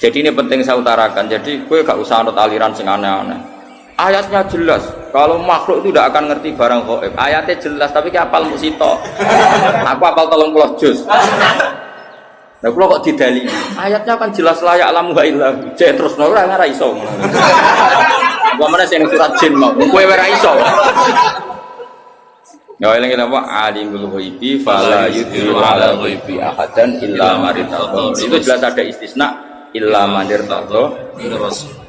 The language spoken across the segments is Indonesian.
Jadi ini penting saya utarakan. Jadi gue gak usah anut aliran sing aneh-aneh. Ayatnya jelas. Kalau makhluk itu tidak akan ngerti barang gaib. Ayatnya jelas, tapi kayak apal musito. Aku apal 30 juz. Nah, kalau kok didalili, ayatnya kan jelas layak alamu illah. Jadi terus ora ora iso. Apa mana sing surat jin mau. Kowe ora iso. Ya eling apa alimul ghaibi fala yudhiru ala ghaibi ahadan illa maritadha. Itu jelas ada istisna illa maritadha.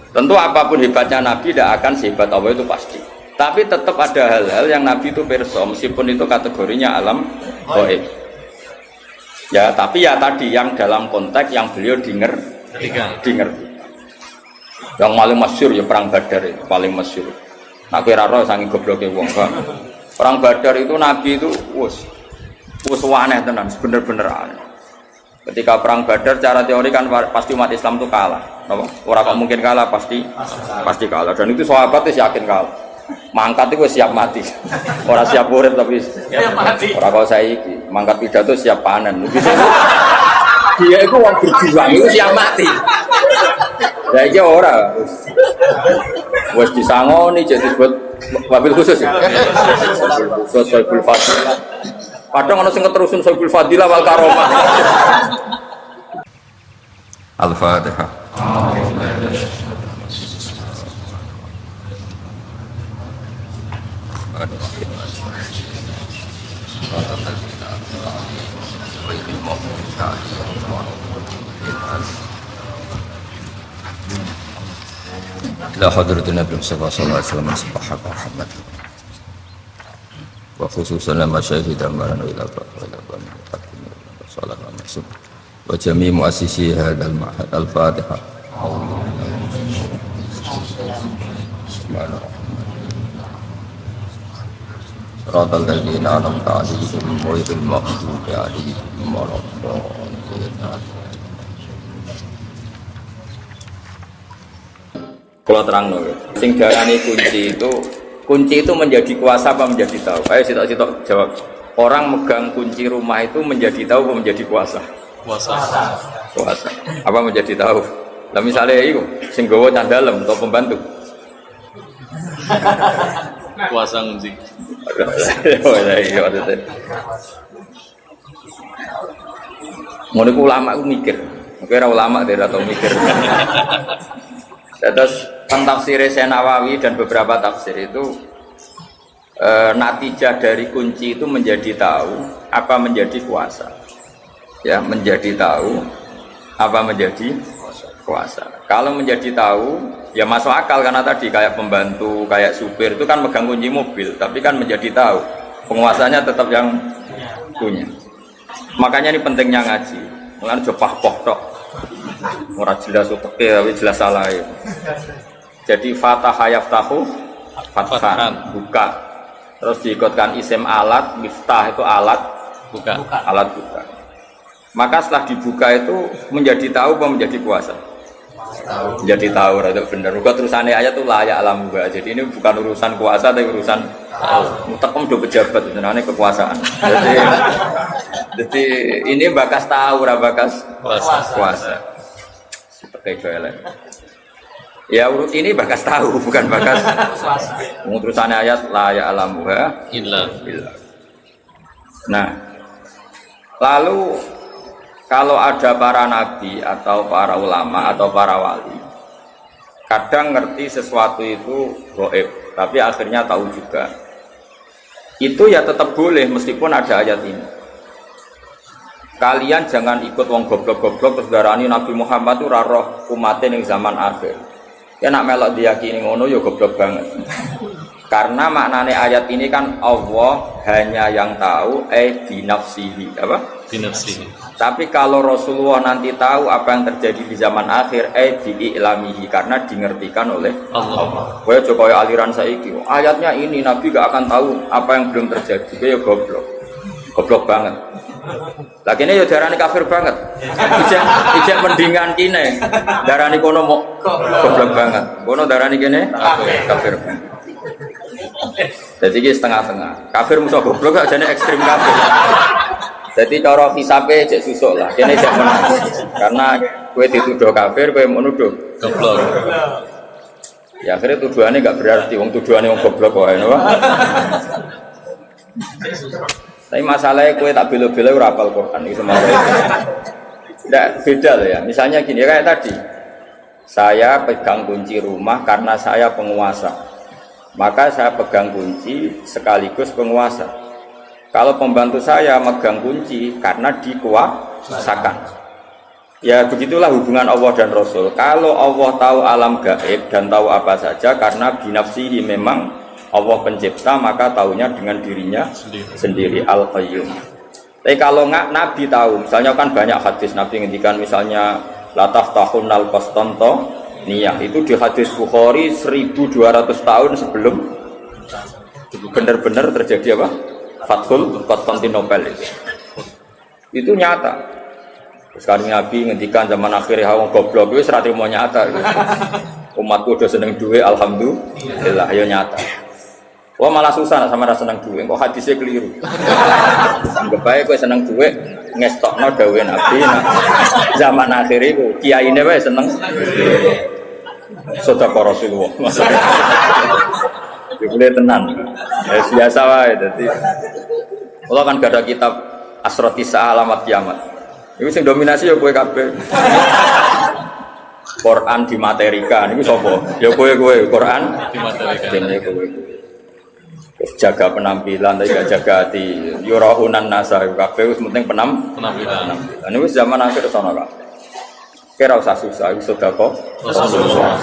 Tentu apapun hebatnya Nabi tidak akan sehebat Allah itu pasti. Tapi tetap ada hal-hal yang Nabi itu pirsa meskipun itu kategorinya alam gaib. Ya, tapi ya tadi yang dalam konteks yang beliau dengerti. Yang paling masyhur ya perang Badar itu paling masyhur. Nak kira roh saking gobloke wong kok. Perang Badar itu Nabi itu wus aneh tenan, bener-bener aneh. Ketika perang Badar cara teori kan pasti umat Islam itu kalah. Orang kok mungkin kalah pasti kalah. Dan itu sahabat itu yakin kalah. Mangkat itu siap mati. Orang siap urip tapi siap mati. Orang kalau saya iki mangkat pidato siap panen. Dia itu orang berjuang itu siap mati. Ya iki ora. Wes disangoni jadi disebut wabil khusus ya. Khusus Saibul Fadilah. Padahal ana sing ngeterusun Saibul Fadilah wal karomah. Al-Fatihah. ila hadratin Nabi sallallahu alaihi wasallam subhanahu wa rahmat wa khususan masyayikh dan ila sallallahu alaihi wasallam wa jami' muassisi hadzal ma'had al-Fatihah. Rabbal ladzina an'amta 'alaihim ghairil maghdubi 'alaihim waladdallin. Kalau terang sing darani kunci itu menjadi kuasa apa menjadi tahu? Ayo sitok jawab. Orang megang kunci rumah itu menjadi tahu apa menjadi kuasa? Kuasa. Apa menjadi tahu? Lah misalnya itu sing gawa cah dalem atau pembantu. Kuasa kunci. Ngono ku ulama ku mikir. Kira ulama tidak tahu mikir. Terus tafsir Nawawi dan beberapa tafsir itu natijah dari kunci itu menjadi tahu apa menjadi kuasa. Ya, menjadi tahu apa menjadi kuasa. Kalau menjadi tahu ya masuk akal karena tadi kayak pembantu, kayak supir itu kan megang kunci mobil, tapi kan menjadi tahu penguasanya tetap yang punya. Makanya ini pentingnya ngaji. Mulane jopah poh tok. Ora jelas uteke tapi jelas salah ya. Jadi fataha yaftahu fathan buka. Terus diikutkan isim alat, miftah itu alat buka. Alat buka. Maka setelah dibuka itu menjadi tahu apa menjadi kuasa? Menjadi tahu, itu benar. Bukan terusannya ayat itu layak alam juga. Jadi ini bukan urusan kuasa tapi urusan mutekom do pejabat sebenarnya kekuasaan. Jadi ini bakas tahu, bakas kuasa. Seperti jualan. Ya urut ini bakas tahu, bukan bakas terusannya ayat layak alam juga. Nah, lalu kalau ada para nabi atau para ulama atau para wali kadang ngerti sesuatu itu gaib tapi akhirnya tahu juga itu ya tetap boleh meskipun ada ayat ini. Kalian jangan ikut wong goblok-goblok terus darani Nabi Muhammad itu roh umatnya yang zaman akhir ya nak melok diyakini ngono ya goblok banget. Karena maknanya ayat ini kan Allah hanya yang tahu binafsihi apa? Binafsihi. Tapi kalau Rasulullah nanti tahu apa yang terjadi di zaman akhir bi'ilamihi karena dimengertikan oleh Allah. Kowe coba aliran saiki. Ayatnya ini Nabi gak akan tahu apa yang belum terjadi. Kowe ya goblok. Goblok banget. Lah kene ya darani kafir banget. Ijek mendingan kene. Darani kono mau goblok banget. Kono darani kene kafir banget. Jadi ini setengah-tengah. Kafir musuh goblok gak jadi ekstrim kafir. Jadi cara hisabe cek susuk lah. Kene cek menang. Karena Kowe dituduh kafir, kowe mau nuduh Goblok. ya akhirnya tuduhannya nggak berarti, wong tuduhannya wong goblok kok, ya, tapi masalahnya kowe tak bela-bela ora hafal Quran itu masalah. Tidak beda loh ya. Misalnya gini kayak tadi, saya pegang kunci rumah karena saya penguasa, maka saya pegang kunci sekaligus penguasa. Kalau pembantu saya megang kunci karena dikuasakan. Ya begitulah hubungan Allah dan Rasul. Kalau Allah tahu alam gaib dan tahu apa saja karena binafsihi, memang Allah pencipta, maka tahunya dengan dirinya sendiri Al-Qayyum. Tapi kalau nggak Nabi tahu, misalnya kan banyak hadis Nabi ngendikan misalnya la taftahunal Konstantiniyah, itu di hadis Bukhari 1200 tahun sebelum benar-benar terjadi apa? Fathul Konstantinopel itu nyata. Sekarang Nabi ngendikan zaman akhir wong goblok wis ora trimo nyata. Umatku udah seneng duwe alhamdulillah ya nyata. Wah malah susah sama rasa seneng duwe, kok hadisnya keliru. Anggap bae kowe seneng duwe ngestokno dawuhe Nabi. Nah, zaman akhir iku kiyaine wae seneng sedekah Rasulullah. Boleh tenan. Ya biasa wae dadi. Allah kan gak ada kitab Asrotisa Alamat Kiamat. Iku sing dominasi ya kowe kabeh. Quran dimaterikan, ini sapa? Ya kowe Quran Dimaterikan. dene kowe. Jaga penampilan tapi gak jaga hati. Yurahunan nasa kabeh wis penting Penampilan. Ini wis zaman akhir sono kok. Kira usah susah, wis sedekah Rasulullah.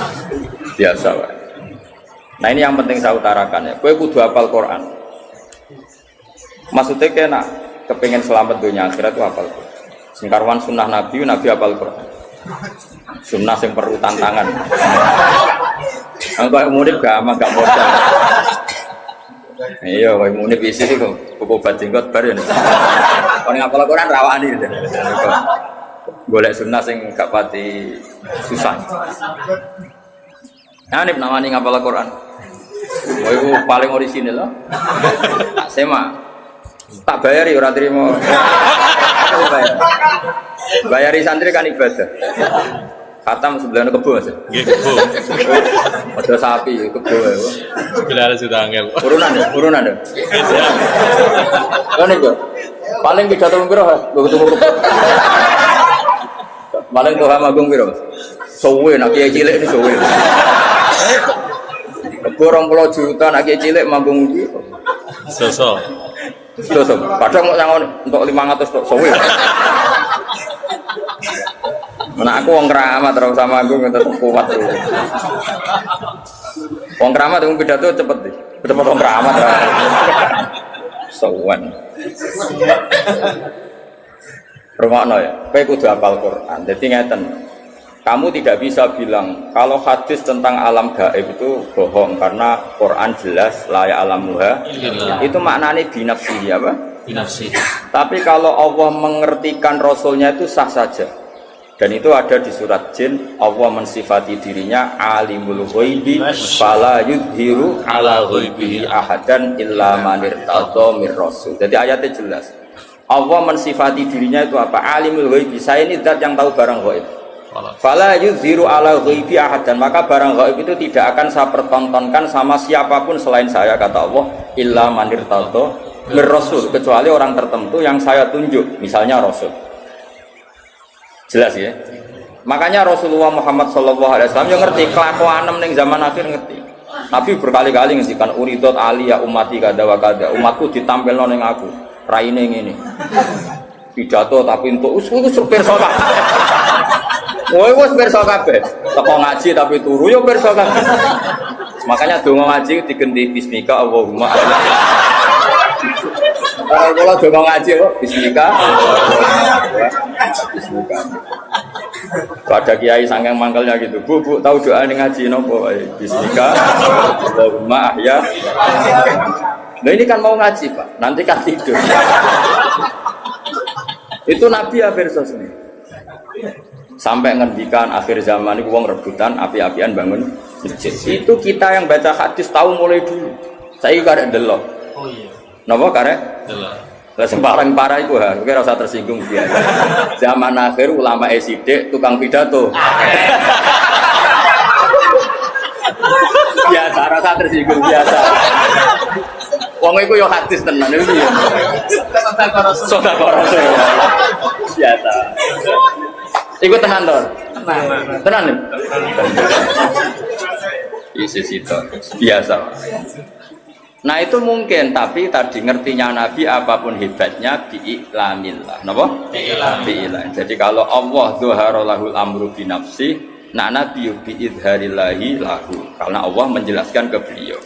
biasa wae. Nah ini yang penting saya utarakan ya. Kowe kudu hafal Quran. Maksudnya kena kepengen selamat dunia akhirat itu hafal Quran. Singkarwan sunnah Nabi hafal Quran. Sunnah yang perlu tantangan. Kalau murid gak modal. Iya, kalau murid isi itu buku bajinggot baru nih. Kalau ngapal Quran rawani gitu. Golek sunnah yang gak pati susah. Nah ini namanya ngapal Quran. Mau itu paling orisinil loh. Tak sema, tak bayari orang terima. Bayari santri kan ibadah. Khatam sebelah kebo mas. Nggih, kebo. Ada sapi kebo. Sebelah sudah angel. Urunan deh. Ya. Kan itu. Paling pidato piro ha? Lho ketemu kebo. Paling doa magung piro? Sowe nak kiai cilik ini sowe. Kebo 20 juta nak kiai cilik magung iki. Sosok. Padahal mau sangon untuk 500 tok sowe. Nah aku wong keramat terus sama aku tetap kuat tuh. Wong keramat wong pidato cepet deh. Cepet wong keramat. Sowan. Rungokno ya, kowe kudu hafal Quran. Dadi ngeten. Kamu tidak bisa bilang kalau hadis tentang alam gaib itu bohong karena Quran jelas la ya'lamuha. Itu maknanya binafsi apa? Binafsi. Tapi kalau Allah mengertikan Rasulnya itu sah saja. Dan itu ada di surat Jin. Allah mensifati dirinya alimul ghaibi fala yudhiru ala ghaibihi ahadan illa man irtada mir rasul. Jadi ayatnya jelas. Allah mensifati dirinya itu apa? Alimul ghaibi. Saya ini zat yang tahu barang ghaib. Fala yudhiru ala ghaibi ahadan. Maka barang ghaib itu tidak akan saya pertontonkan sama siapapun selain saya, kata Allah, illa man irtada mir rasul, kecuali orang tertentu yang saya tunjuk, misalnya Rasul. Jelas ya. Makanya Rasulullah Muhammad SAW yang ngerti kelakuan ning zaman akhir ngerti. Nabi berkali-kali ngendikan uridot aliyah ummati kada wa kada. Umatku ditampilno ning aku. Raine ngene. Pidato tapi untuk pirsa kabeh. Woi wis pirsa kabeh. Teko ngaji tapi turu yo pirsa kabeh. Makanya donga ngaji digenti bismika Allahumma. Kalau donga ngaji kok bismika. Bismika. Ada kiai sangking mangkelnya gitu. Bu, tahu doa ini ngaji nopo? Bismika Allahumma ahya. Nah ini kan mau ngaji Pak, nanti kan tidur. Itu Nabi hampir selesai. Sampai ngendikan akhir zaman ini uang rebutan, api-apian bangun masjid. Itu kita yang baca hadis tahu mulai dulu. Saya karek delok. Oh iya. Napa karek? Jelas. Lah sing paling parah iku ha, kowe ora usah tersinggung biasa. Zaman akhir ulama sidik tukang pidato. Biasa rasa tersinggung biasa. Wong iku yo hadis tenan iki ya. Sedekah rasul. Biasa. Iku tenan to? Tenan. Isi situ biasa. Nah itu mungkin, tapi tadi ngertinya Nabi apapun hebatnya bi'iklamillah. Napa? Bi'iklam. Jadi kalau Allah zuhara lahul amru binafsi, nah Nabi bi'idharillahi lahu. Karena Allah menjelaskan ke beliau.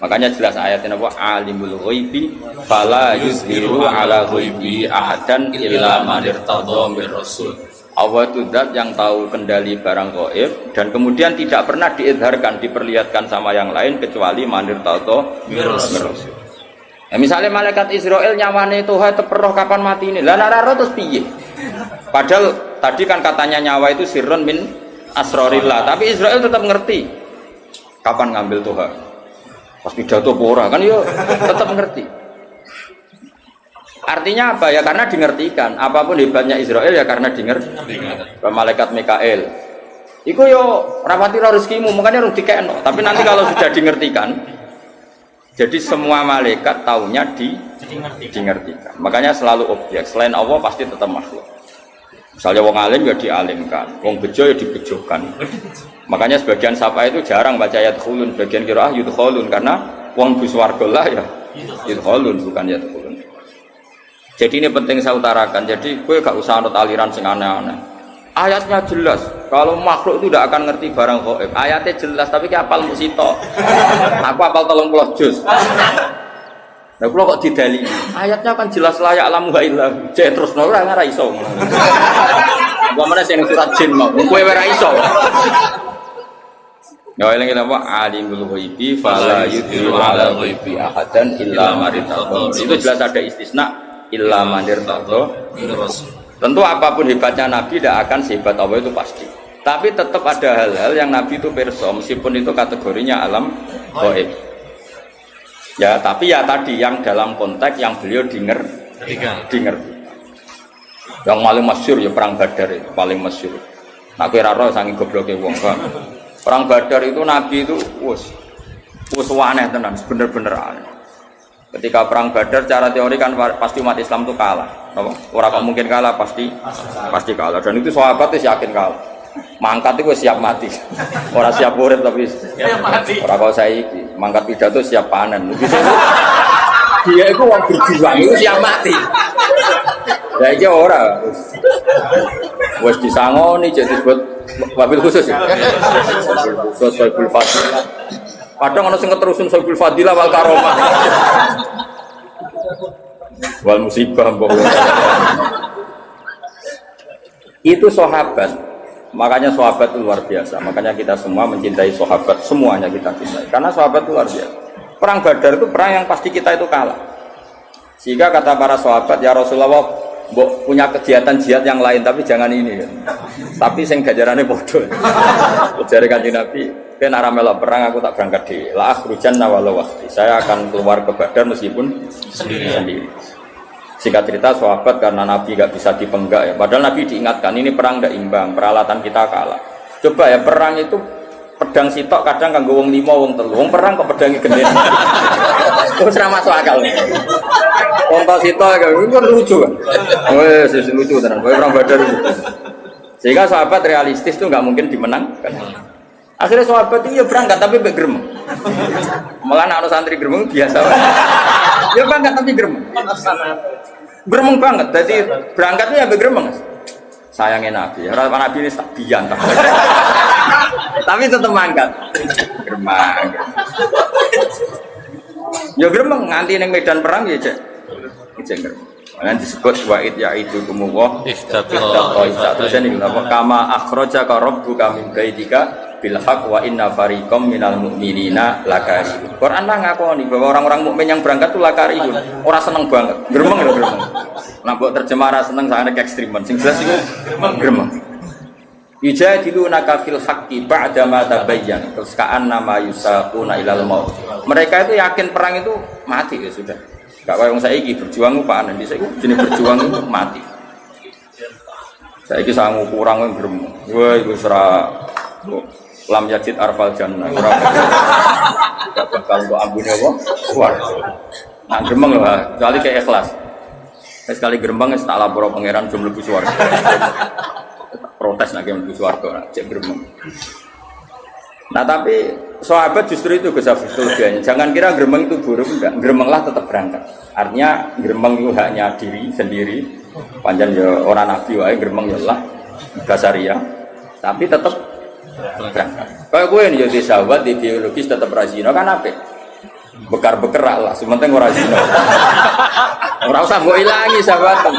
Makanya jelas ayatnya apa? Alimul ghaibi fala yuzhiru ala ghaibi ahadan illa man irtadha mir rasul. Allah itu zat yang tahu kendali barang gaib dan kemudian tidak pernah diizharkan, diperlihatkan sama yang lain kecuali manir tauto rasul. Ya, misalnya malaikat Israel nyawane Tuhan teperoh kapan mati ini, lah nara terus piye? Padahal tadi kan katanya nyawa itu sirrun min asrorillah, tapi Israel tetap ngerti kapan ngambil Tuhan. Pas pidato pora kan yo tetap ngerti. Artinya apa ya? Karena dingertikan. Apapun hebatnya Israel ya karena dingerti. Malaikat Mikael. Iku yo rapati rezekimu, makanya harus dikekno. Tapi nanti kalau sudah dingertikan, jadi semua malaikat taunya dingertikan. Makanya selalu objek. Selain Allah pasti tetap makhluk. Misalnya wong alim ya dialimkan, wong bejo ya dibejokan. Makanya sebagian sapa itu jarang baca ayat khulun, bagian qiraah yudkhulun karena wong buswarga lah ya yudkhulun bukan yadkhulun. Jadi ini penting saya utarakan. Jadi gue gak usah anut aliran sing aneh-aneh. Ayatnya jelas. Kalau makhluk itu tidak akan ngerti barang gaib. Ayatnya jelas, tapi kayak apal musito. Aku apal 30 juz. Nah, kalau kok didali, ayatnya kan jelas layak alamu gailah. Cek terus ora iso. Gua mana sing surat jin mau. Kowe ora iso. Ya eling apa alimul ghaibi fala yudhiru ala ghaibi ahadan illa maritadha. Itu jelas ada istisna. Illa manir tado. Tentu apapun hebatnya Nabi tidak akan sehebat Allah itu pasti. Tapi tetap ada hal-hal yang Nabi itu perso, meskipun itu kategorinya alam gaib. Ya, tapi ya tadi yang dalam konteks yang beliau dengerti. Yang paling masyhur ya perang Badar itu paling masyhur. Nak kira roh saking gobloke wong kan. Perang Badar itu Nabi itu wis aneh tenan, bener-bener aneh. Ketika perang Badar, cara teori kan pasti umat Islam itu kalah. Orang kok mungkin kalah, pasti kalah. Dan itu sahabat itu yakin kalah. Mangkat itu siap mati. Orang siap urip tapi siap mati. Orang kalau saya mangkat pidato siap panen. Dia itu orang berjuang itu siap mati. Ya iki ora. Wes disangoni jadi disebut wabil khusus ya. Khusus wabil fadilah. Padahal ana sing keterusun wabil fadilah wal karomah. Wal musibah mbok. Itu sahabat. Makanya sahabat itu luar biasa. Makanya kita semua mencintai sahabat, semuanya kita cintai. Karena sahabat itu luar biasa. Perang Badar itu perang yang pasti kita itu kalah. Sehingga kata para sahabat, ya Rasulullah, mbok punya kegiatan jihad yang lain tapi jangan ini ya. Tapi sing gajarane padha. Jare Kanjeng Nabi, "Ken arah melok perang aku tak berangkat dhewe. La akhrujanna walau waqti." Saya akan keluar ke Badar meskipun sendiri. Singkat cerita sahabat karena Nabi gak bisa dipenggak ya. Padahal Nabi diingatkan ini perang gak imbang, peralatan kita kalah. Coba ya perang itu pedang sitok kadang kanggo wong 5 wong 3. Wong perang kok pedange gede. Terus ora masuk akal. Wong tok sitok itu lucu kan. Wes lucu tenan. Perang Badar itu. Sehingga sahabat realistis tuh nggak mungkin dimenangkan. Akhirnya sahabat itu ya berangkat tapi bergerem. Malah anak santri geremeng biasa. Ya berangkat tapi geremeng. Geremeng banget. Jadi berangkatnya ya bergeremeng. Sayangnya Nabi. Orang Nabi ini sabian. Tapi tetap mangkat. Geremeng. Ya geremeng nganti neng medan perang ya cek. Cek geremeng. Nanti disebut wa'id ya'idu kumuwah terus ini kenapa kama akhroja ka rabbuka min baitika bilhaq wa inna fariqam minal mu'minina lakarihun. Quran lah ngakoni bahwa orang-orang mukmin yang berangkat itu lakarihun. Orang seneng banget, gremeng lho gremeng. Nah mbok terjemah ra seneng sangat ekstriman. Sing jelas iku gremeng. Yujadilunaka fil haqqi ba'da ma tabayyana. Terus ka'anna ma yusaquna ilal maut. Mereka itu yakin perang itu mati ya sudah. Gak kaya wong saiki berjuang ku panen, dhisik ku jenenge berjuang ku mati. Saiki sangu kurang gremeng. Wah iku ora lam yajid arfal jannah. Ora bakal kok ambune apa? Swarga. Nah gremeng lho, kecuali kayak ikhlas. Sekali gremeng wis tak lapor pangeran jom mlebu swarga. Protes nek mlebu swarga, cek gremeng. Nah tapi sahabat justru itu kesabaran. Jangan kira gremeng itu buruk, enggak. Gremenglah tetap berangkat. Artinya gremeng itu haknya diri sendiri. Panjang ya orang nabi wae gremeng ya lah basaria. Tapi tetap berangkat. Kayak gue nih jadi sahabat di biologis tetap rajin kan apik. Bekar-bekar lah, sementing ora zina. Ora usah mbok ilangi sahabat.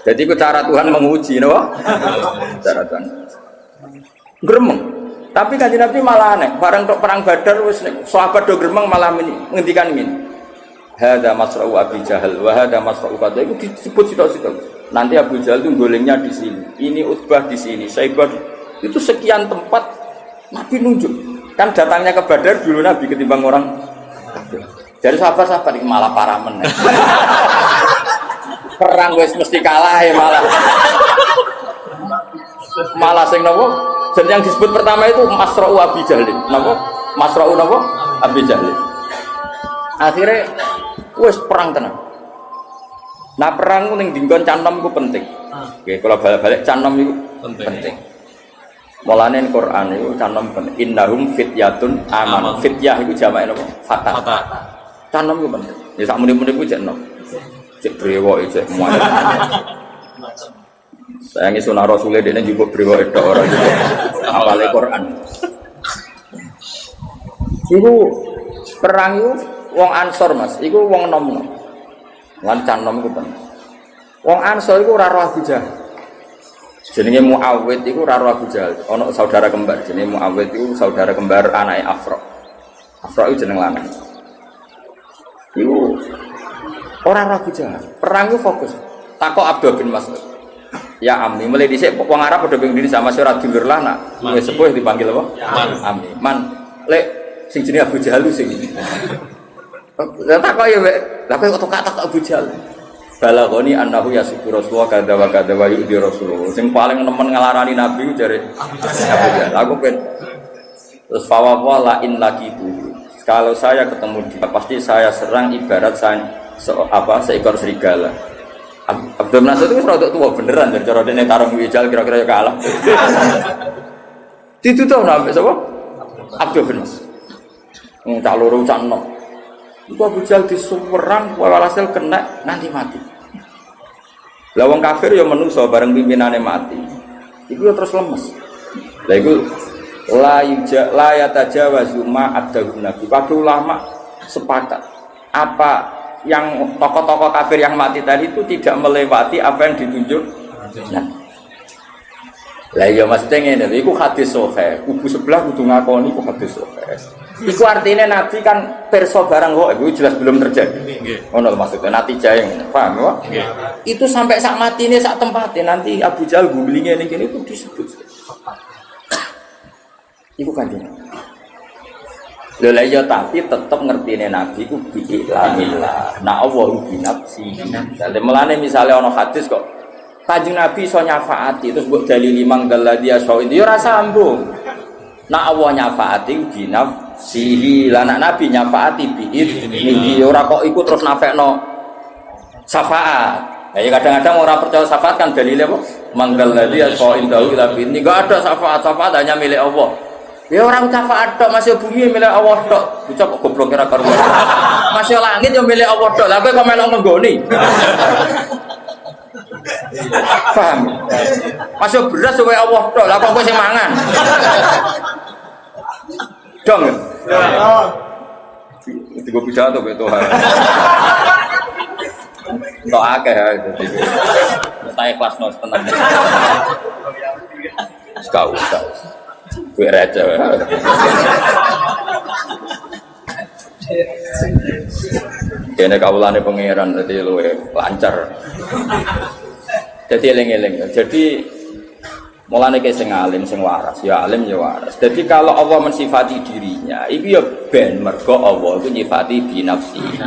Jadi itu cara Tuhan menguji, no? Cara Tuhan. Gremeng. Tapi kanjeng Nabi malah aneh, bareng tok perang Badar wis sahabat do gremeng malah ngendikan ngene. Hada masra'u Abi Jahal wa hada masra'u kada itu disebut sitok-sitok. Nanti Abu Jahal itu golengnya di sini. Ini Utbah di sini, Saibah itu sekian tempat Nabi nunjuk. Kan datangnya ke Badar dulu Nabi ketimbang orang. Jadi sahabat-sahabat ini malah parah meneh. Perang wis mesti kalah ya malah. Malah sing nopo? Dan yang disebut pertama itu Masra'u Abi Jahlin. Napa? Masra'u napa? Abi Jahlin. Akhirnya wis perang tenan. Nah perang ning dinggon canom ku penting. Oke, kalau balik-balik canom itu penting. Mulane Quran itu canom penting. Innahum fityatun aman. Fityah itu jamak napa? Fatah. Canom itu penting. Ya sak muni-muni ku cek nom. Cek brewo cek muat. Sayangi sunah Rasulullah dia juga brewo itu orang juga apal Quran. Iku perang itu wong Ansor mas, iku wong nom-nom. Lancan nom iku penting. Wong Ansor iku ora roh Abu Jahal. Jenenge Muawwid iku ora roh Abu Jahal. Ana saudara kembar jenenge Muawwid iku saudara kembar anake Afra. Afra iku jeneng lanang. Iku ora roh Abu Jahal. Perang iku fokus. Takok Abdul bin Mas'ud. Ya Amni, mulai dhisik wong Arab padha bingung diri sama sira dulur lah nak wis sepuh dipanggil apa? Amni. Man, lek sing jenenge Abu Jahal sing iki. Lah tak kok ya, Mbak. Lah kok tak Abu Jahal. Balagoni annahu yasbu Rasulullah kadza wa kadza wa yu'di Rasulullah. Sing paling nemen ngalarani Nabi jare Abu Jahal. Aku ben terus fawa la in laqitu. Kalau saya ketemu dia pasti saya serang ibarat saya seekor serigala. Abdul Nasir itu rada tua beneran dari cara dene tarung wijal kira-kira ya kalah. Ditutup nambah sapa? Abdul bin Mas. Cak loro cak enom. Iku Abu Jahal disuwerang walhasil kena nanti mati. Lah wong kafir ya menungso bareng pimpinane mati. Iku ya terus lemes. Lah iku la yatajawazu ma abdahu nabi. Para ulama sepakat apa yang tokoh-tokoh kafir yang mati tadi itu tidak melewati apa yang ditunjuk. Nah, lah ya maksudnya ngene, iku hadis sahih. Kubu sebelah kudu ngakoni iku hadis sahih. Iku artinya Nabi kan perso barang kok itu jelas belum terjadi. Ngono maksudnya natijah yang paham ya? Itu sampai sak matine sak tempatnya nanti Abu Jahal gulinge ning kene itu disebut. Iku kanjeng. Lha ya tapi tetep ngertine Nabi ku bi'ilhamillah. Nah Allah bi nafsi. Dadi melane misale ana hadis kok Kanjeng Nabi iso nyafaati terus mbok dalili manggal dia so itu ya ora sambung. Nah Allah nyafaati bi nafsihi. Lah Nabi nyafaati bi'idzni. Ora kok iku terus nafekno syafaat. Ya kadang-kadang orang percaya syafaat kan dalilnya apa? Manggal dia so indahu tapi ini enggak ada syafaat hanya milik Allah. Ya orang syafaat tok masih bumi milik Allah tok. Bocah kok goblok kira karo. Masih langit yo milik Allah tok. Lah kowe kok melok nggoni. Paham? Masih beras supaya Allah tok. Lah kok kowe sing mangan. Dong. Itu gue pidato be Tuhan. Entok akeh itu. Saya kelas nos tenang. Sekau. Gue raja. Kene kawulane pangeran dadi luwe lancar. Dadi eling-eling. Jadi mulane ke sing alim sing waras, ya alim ya waras. Jadi kalau Allah mensifati dirinya, itu ya ben mergo Allah itu nyifati bi nafsihi.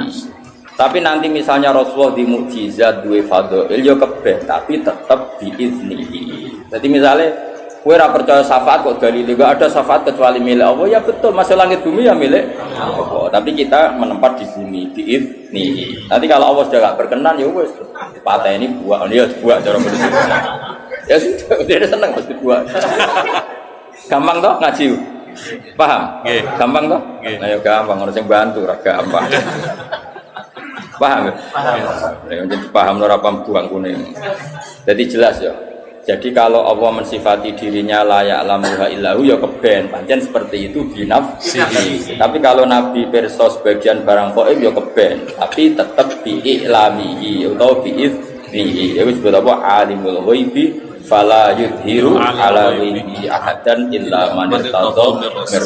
Tapi nanti misalnya Rasulullah di mukjizat duwe fadhail ya kebeh, tapi tetap biiznihi. Jadi misalnya kowe ora percaya syafaat kok dalil enggak ada syafaat kecuali milik Allah, ya betul, masih langit bumi ya milik Allah. Tapi kita menempat di bumi biiznihi. Nanti kalau Allah sudah enggak berkenan ya wis pateni buah, ya buah cara begitu. Ya sudah, dia seneng mesti buah. Gampang toh ngaji? Paham? Nggih. Gampang toh? Nggih. Nah, ya gampang, orang sing bantu ora gampang. Paham ya? Paham. Jadi paham ora paham buang kuning. Jadi jelas ya. Jadi kalau Allah mensifati dirinya la ya'lamuha illahu ya keben. Pancen seperti itu binafsihi. Tapi kalau Nabi pirsa sebagian barang gaib ya keben. Tapi tetap bi'ilamihi atau bi'iznihi. Ya disebut apa? Alimul ghaibi fala yudhiru ala ghaibihi ahadan illa man irtada mir.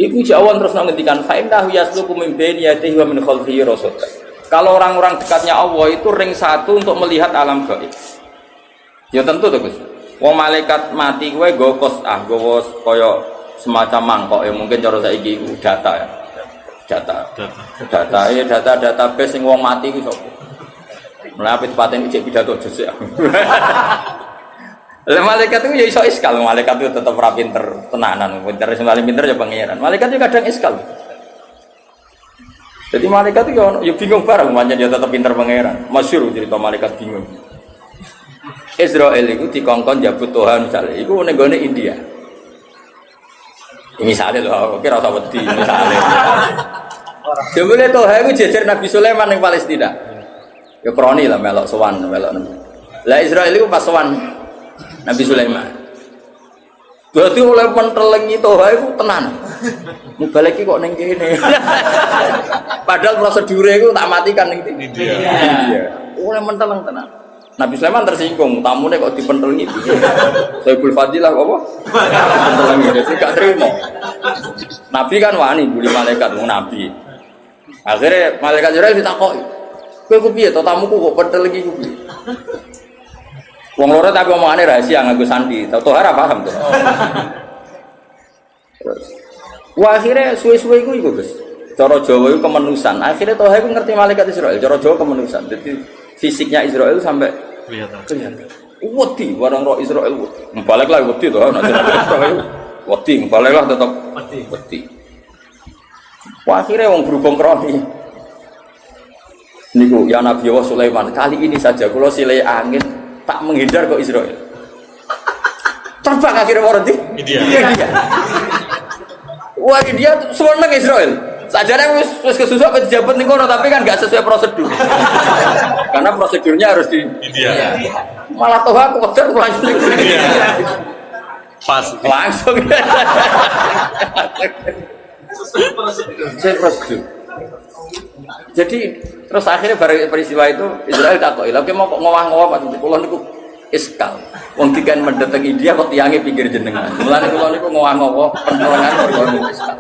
Iku jawan terus ngendikan fa innahu yasluku min baini yadihi wa min khalfihi rasada. Kalau orang-orang dekatnya Allah itu ring satu untuk melihat alam gaib. Ya tentu tuh Gus. Wong malaikat mati kowe nggo kos nggo kaya semacam mangkok ya mungkin cara saiki data ya. Data database sing wong mati ku sapa? Mlapit paten ijek pidato jus ya. Lah malaikat itu ya iso iskal, malaikat itu tetap ora pinter tenanan, pinter sing paling pinter ya pangeran. Malaikat itu kadang iskal. Jadi malaikat itu ya bingung bareng, makanya dia tetap pinter pangeran. Masyhur cerita malaikat bingung. Israel itu dikongkon jabut Tuhan misalnya, itu negara India. Misalnya loh, kira usah wedi misalnya. Jebule Tuhan itu jejer Nabi Sulaiman yang Palestina. Ya kroni lah melok sowan melok. Lah Israel itu pas sowan Nabi Sulaiman. Berarti oleh pentelengi Tuhan itu tenan. Mubalek kok ning kene. Padahal prosedure iku tak matikan ning India. Iya. Oleh menteleng tenan. Nabi Sulaiman tersinggung, tamune kok dipentelengi piye? Saibul Fadilah apa? Pentelengi dadi gak terima. Nabi kan wani buli malaikat wong nabi. Akhirnya malaikat Jibril ditakoki. Kowe ku piye to tamuku kok pentelengi ku piye? Wong loro tapi omongane rahasia nganggo sandi. Tau ora paham to. Terus wah akhirnya suwe-suwe iku Gus. Cara Jawa itu kemenusan. Akhirnya Toha itu ngerti malaikat Israel. Cara Jawa kemenusan. Jadi fisiknya Israel sampai kelihatan. Wedi barang roh Israel wedi. Balik lah wedi to. Nek Israel wedi, balik lah tetap wedi. Wah akhirnya wong berhubung kroni. Niku ya Nabi Allah Sulaiman kali ini saja kalau silai angin tak menghindar ke Israel. Terbang akhirnya orang di India. Wah India seneng Israel. Sajane wis kesusu apa dijabat ning kono tapi kan enggak sesuai prosedur. Karena prosedurnya harus di India. Malah toh aku keter langsung pas langsung. Sesuai prosedur. Jadi terus akhirnya pada peristiwa itu Israel takut, "Lha mau kok ngowah-ngowah maksud kula niku iskal. Wong dikan mendatang India kok tiange pinggir jenengan. Mulane kula niku ngowah-ngowah pentolangan perkara iskal."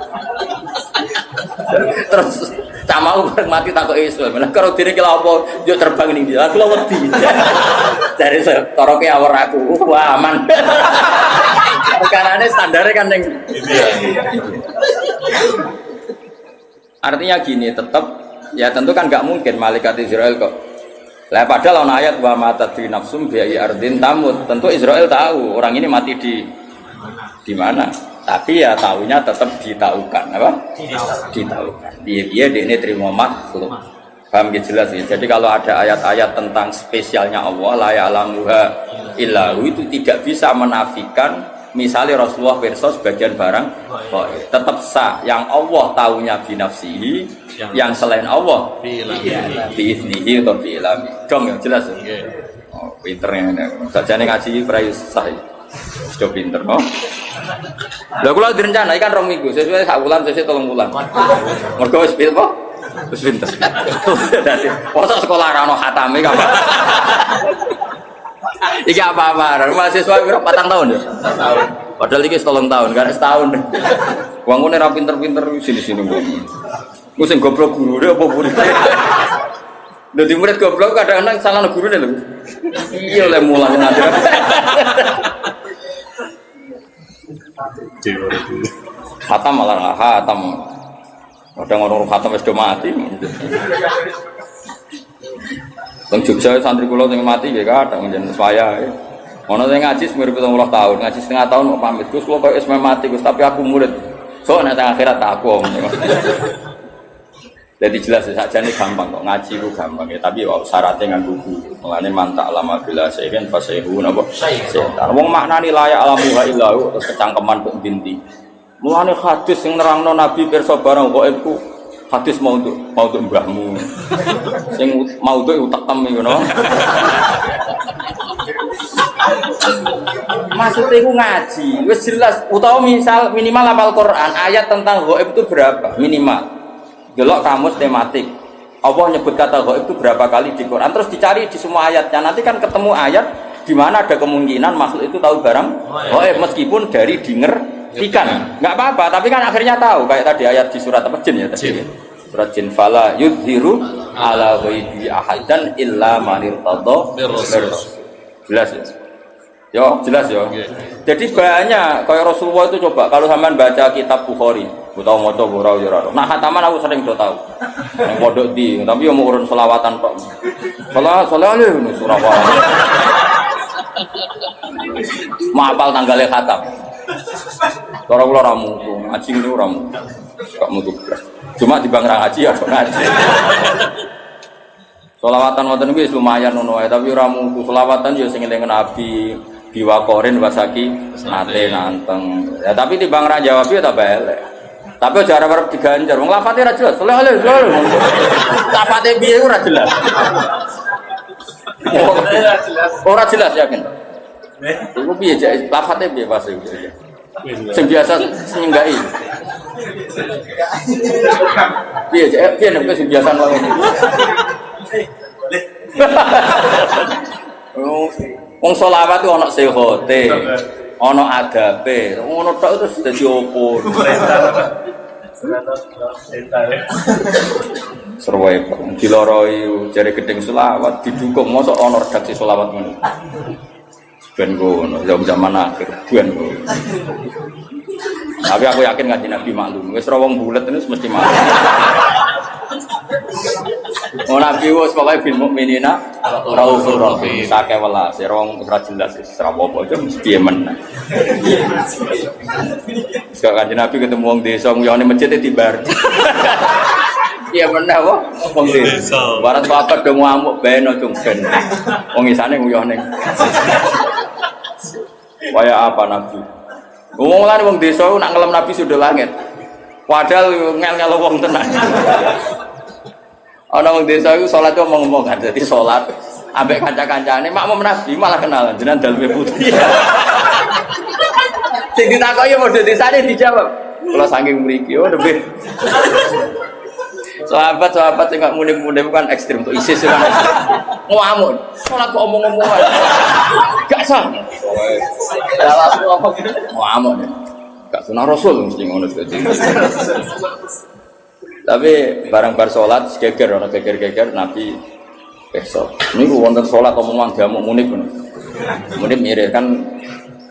Terus camau bareng mati takut Israel. Lah karo dene ki lha apa yo terbang ning dia. Kula wedi. Dari toroke awor aku, wah aman. Perkarane standare kan ning India. Artinya gini, tetap ya tentu kan nggak mungkin malaikat Israel kok. Lah padahal ana ayat wa matadri nafsum bi ardin tamut. Tentu Israel tahu orang ini mati di mana. Tapi ya tahunya tetap ditaukan, apa? Ditaukan. Dia ini terima makhluk. Paham gitu jelas ya. Jadi kalau ada ayat-ayat tentang spesialnya Allah la ya'lamuha illahu itu tidak bisa menafikan misalnya Rasulullah pirsa sebagian barang tetap sah yang Allah tahunya binafsihi yang selain Allah biiznihi atau biilami dong yang jelas ya. Oh pinternya sajane ngaji prai sah sudah pinter no lha kula direncana ikan 2 minggu sesuai sak bulan sesuai 3 bulan mergo wis pinter kok wis pinter dadi mosok sekolah ra ono khatame apa iki apa-apa, mahasiswa berapa 4 tahun ya? 4 tahun. Padahal iki 3 tahun, kan setahun. Wong ngene ra pinter-pinter sini-sini wong. Ku sing goblok gurune apa murid? Dadi murid goblok kadang-kadang salah gurune lho. Iya oleh mulang ngajar. Khatam malah khatam. Kadang orang khatam wis do mati. Teng Jogja santri kula sing mati nggih kadang njenengan saya. Ono sing ngaji semir 70 tahun, ngaji setengah tahun kok pamit. Gus kula kok wis mati Gus, tapi aku murid. So nek teng akhirat tak aku. Jadi jelas saja nih gampang kok ngaji ku gampang ya, tapi wow, syaratnya nganggo guru. Mulane mantak lama bila sehen fasehu napa? Setan. Wong maknani layak alamuha illahu terus kecangkeman kok dinti. Mulane hadis sing nerangno Nabi pirsa barang kok iku hadis mau untuk mbahmu. Sing mau untuk utak tem ngono. Maksudnya itu ngaji, wis jelas. Utawa misal minimal hafal Quran, ayat tentang ghaib itu berapa? Minimal. Delok kamus tematik. Allah nyebut kata ghaib itu berapa kali di Quran, terus dicari di semua ayatnya. Nanti kan ketemu ayat di mana ada kemungkinan makhluk itu tahu barang ghaib meskipun dari dingertikan. Enggak apa-apa, tapi kan akhirnya tahu. Kayak tadi ayat di surat apa jin ya tadi. Surat jin fala yudhiru ala ghaibi ahadan illa man irtadha bir. Jelas ya. Yo, jelas yo. Jadi banyak kayak Rasulullah itu coba kalau sampean baca kitab Bukhari, utawa maca ora yo ora. Nah, khataman aku sering do tahu. Nang pondok di, tapi yo mau urun selawatan tok. Salat ini Surabaya. Maapal tanggalnya khatam. Cara kula ora mutu, ngaji niku ora mutu. Gak mutu. Cuma di bang ngaji ya ngaji. Selawatan wonten iki lumayan ngono wae, tapi ora mutu. Selawatan yo sing eling Nabi diwakorin wasaki nate nanteng. Ya tapi timbang ra jawab ya ta elek. Tapi aja arep diganjar. Wong lafate ra jelas. Soleh. Lafate piye ora jelas. Ora jelas yakin. Iku piye jek lafate piye pas iku. Sing biasa nyenggai. Piye jek nek sing biasa ngono. Wong selawat itu ana sehote, ana adabe. Ngono tok terus dadi opo? Serwae diloroi jare gedeng selawat didukung mosok ana redaksi selawat ngono. Ben ngono, zaman akhir ben ngono. Tapi aku yakin ngaji Nabi maklum. Wis ora wong bulet terus mesti maklum. Nabi wis pokoke bil mukminina raufur rahim. Sake welas, rong ora jelas wis ora apa-apa aja mesti men. Sekak kanjeng Nabi ketemu wong desa nguyone masjid tibar. Iya meneh wae wong desa. Barat bapak do ngamuk beno cung ben. Wong isane nguyone. Kaya apa Nabi? Wong lan wong desa nak ngelem Nabi sudah langit. Padahal ngel-ngel wong tenan. Ana wong desa iku salat kok ngomong kan dadi salat ambek kanca-kancane makmum Nabi malah kenalan jenengan daleme putih. Sing ditakoki model desane dijawab. Kula saking mriki oh lebih. Sahabat-sahabat sing gak muni-muni kan ekstrem untuk ISIS kan. Ngamuk. Salat kok omong-omongan. Gak sah. Ya langsung ngomong ngamuk. Gak sunah Rasul mesti ngono dadi. Tapi barang bar salat geger ana geger-geger Nabi besok. Niku wonten salat omongan diamuk munib. Munib mirip kan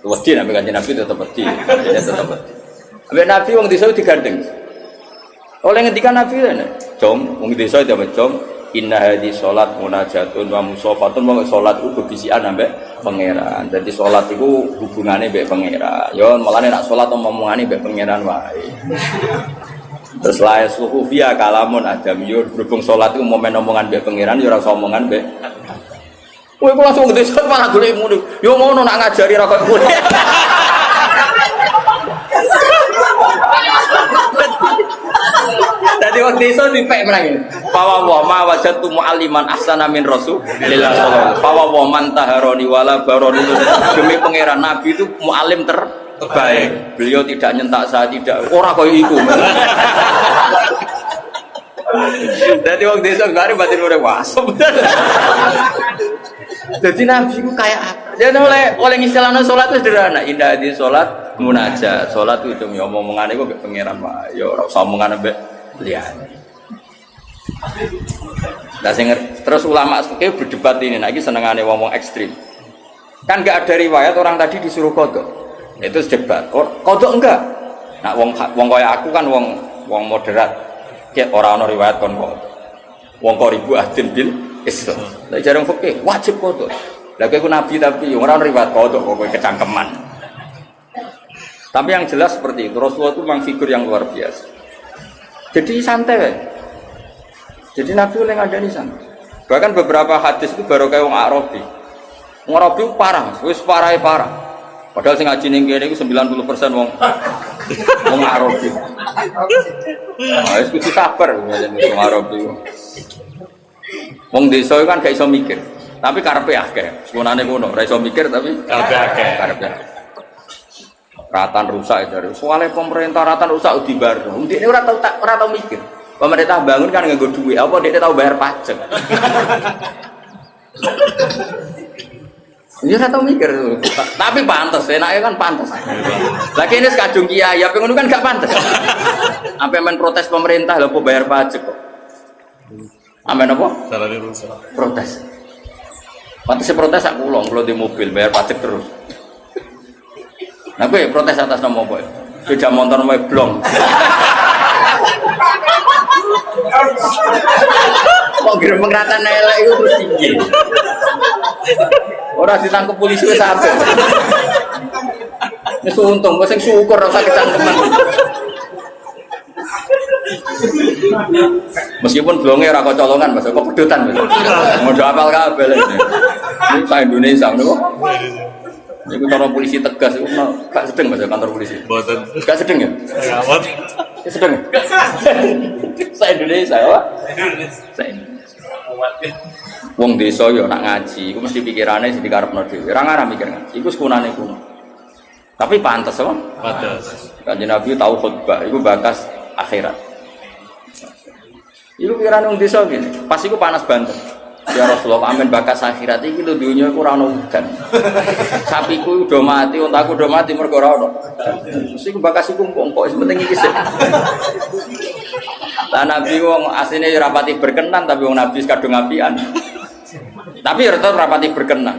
wedi Nabi kanjeng Nabi tetep wedi. Ya tetep wedi. Ambek Nabi wong desa digandeng. Oleh ngendikan Nabi rene, "Jom wong desa itu jom inna hadhi salat munajatun wa musafatun wa salat itu bisikan ambek pangeran." Jadi salat itu hubungane mbek pangeran. Yo malane nek salat omongane mbek pangeran wae. Terus lae suhu via kalamun adam yo berhubung salat itu momen omongan mbek pangeran yo ora usah omongan mbek. Kowe kok langsung ngedesa malah golek muni. Yo ngono nak ngajari ra kok kowe. Dadi wong desa dipek menang ini. Fa wa ma wajadtu mualliman ahsana min Rasulillah sallallahu. Fa wa man taharani wala barani. Demi pangeran Nabi itu muallim terbaik. Beliau tidak nyentak saya tidak ora koyo iku. Dadi wong desa gare batin ora wasop. Jadi Nabi itu kayak apa? Dia oleh istilahnya sholat itu sederhana. Indah di sholat munajat. Sholat itu cuma omongan itu gak pengiran pak. Ya orang omongan abe lihat. Nah, terus ulama fikih berdebat ini. Lagi senengannya ngomong ekstrim. Kan gak ada riwayat orang tadi disuruh kodok. Itu debat. Kodok enggak. Nah, wong kaya aku kan wong moderat. Kayak orang riwayat kon kodok. Wong kok ribu ahdin bil Iso. Lah jarang fikih wajib kodok. Lah kowe nabi tapi ora riwayat kodok kok kowe kecangkeman. Tapi yang jelas seperti itu, Rasulullah itu memang figur yang luar biasa. Jadi santai. Jadi Nabi oleh ngadani santai. Bahkan beberapa hadis itu baru kayak wong Arabi. Wong Arabi parah, wis parah. Padahal sing ngaji ning kene iku 90% wong Arabi. Wis kudu sabar wong Arabi. Wong desa kan gak iso mikir, tapi karepe akeh. Sekunane ngono, ora iso mikir tapi Karepe akeh. Karepe. Ratan rusak jare. Soale pemerintah ratan rusak dibar. Ndekne ora tau mikir. Pemerintah bangun kan nganggo duit, apa ndekne tau bayar pajak. Dia ora tau mikir. Tapi pantes, enake kan pantes. Lagi ini sekadung kiai, apa ngono kan gak pantes. Sampai men protes pemerintah lho apa bayar pajak kok. Amen apa? Salah rusak. Protes. Pantes protes aku kula di mobil bayar pajak terus. Nah, gue protes atas nama apa? Sepeda motor mau blong. Kok gerem ngratan elek itu terus tinggi. Orang ditangkap polisi wis sampe. Wis untung, wis syukur rasa kecangkeman. Meskipun blonge ora kecolongan, Mas, kok pedotan, Mas. Modho apal kabeh lho. Ini sak Indonesia niku. Niku cara polisi tegas iku gak sedeng Mas kantor polisi. Boten. Gak sedeng ya? Awat. Sedeng. Sak Indonesia, Pak. Wong desa yo nak ngaji, iku mesti pikirane sing dikarepno dhewe. Ora ngarah mikir ngaji, iku sekunane kuno. Tapi pantes apa? Pantes. Kanjeng Nabi tahu khutbah, iku bakas akhirat. Iku pikirane wong desa ngene. Pas iku panas banget. Ya Rasulullah, amin bakas akhirat iki lho dunya iku ora ono udan. Sapiku udah mati, untaku udah mati mergo ora ono. Mesti iku bakas iku kok penting iki sih. Lah Nabi wong asline rapati berkenan tapi wong Nabi kadung apian. Tapi tetap rapati berkenan.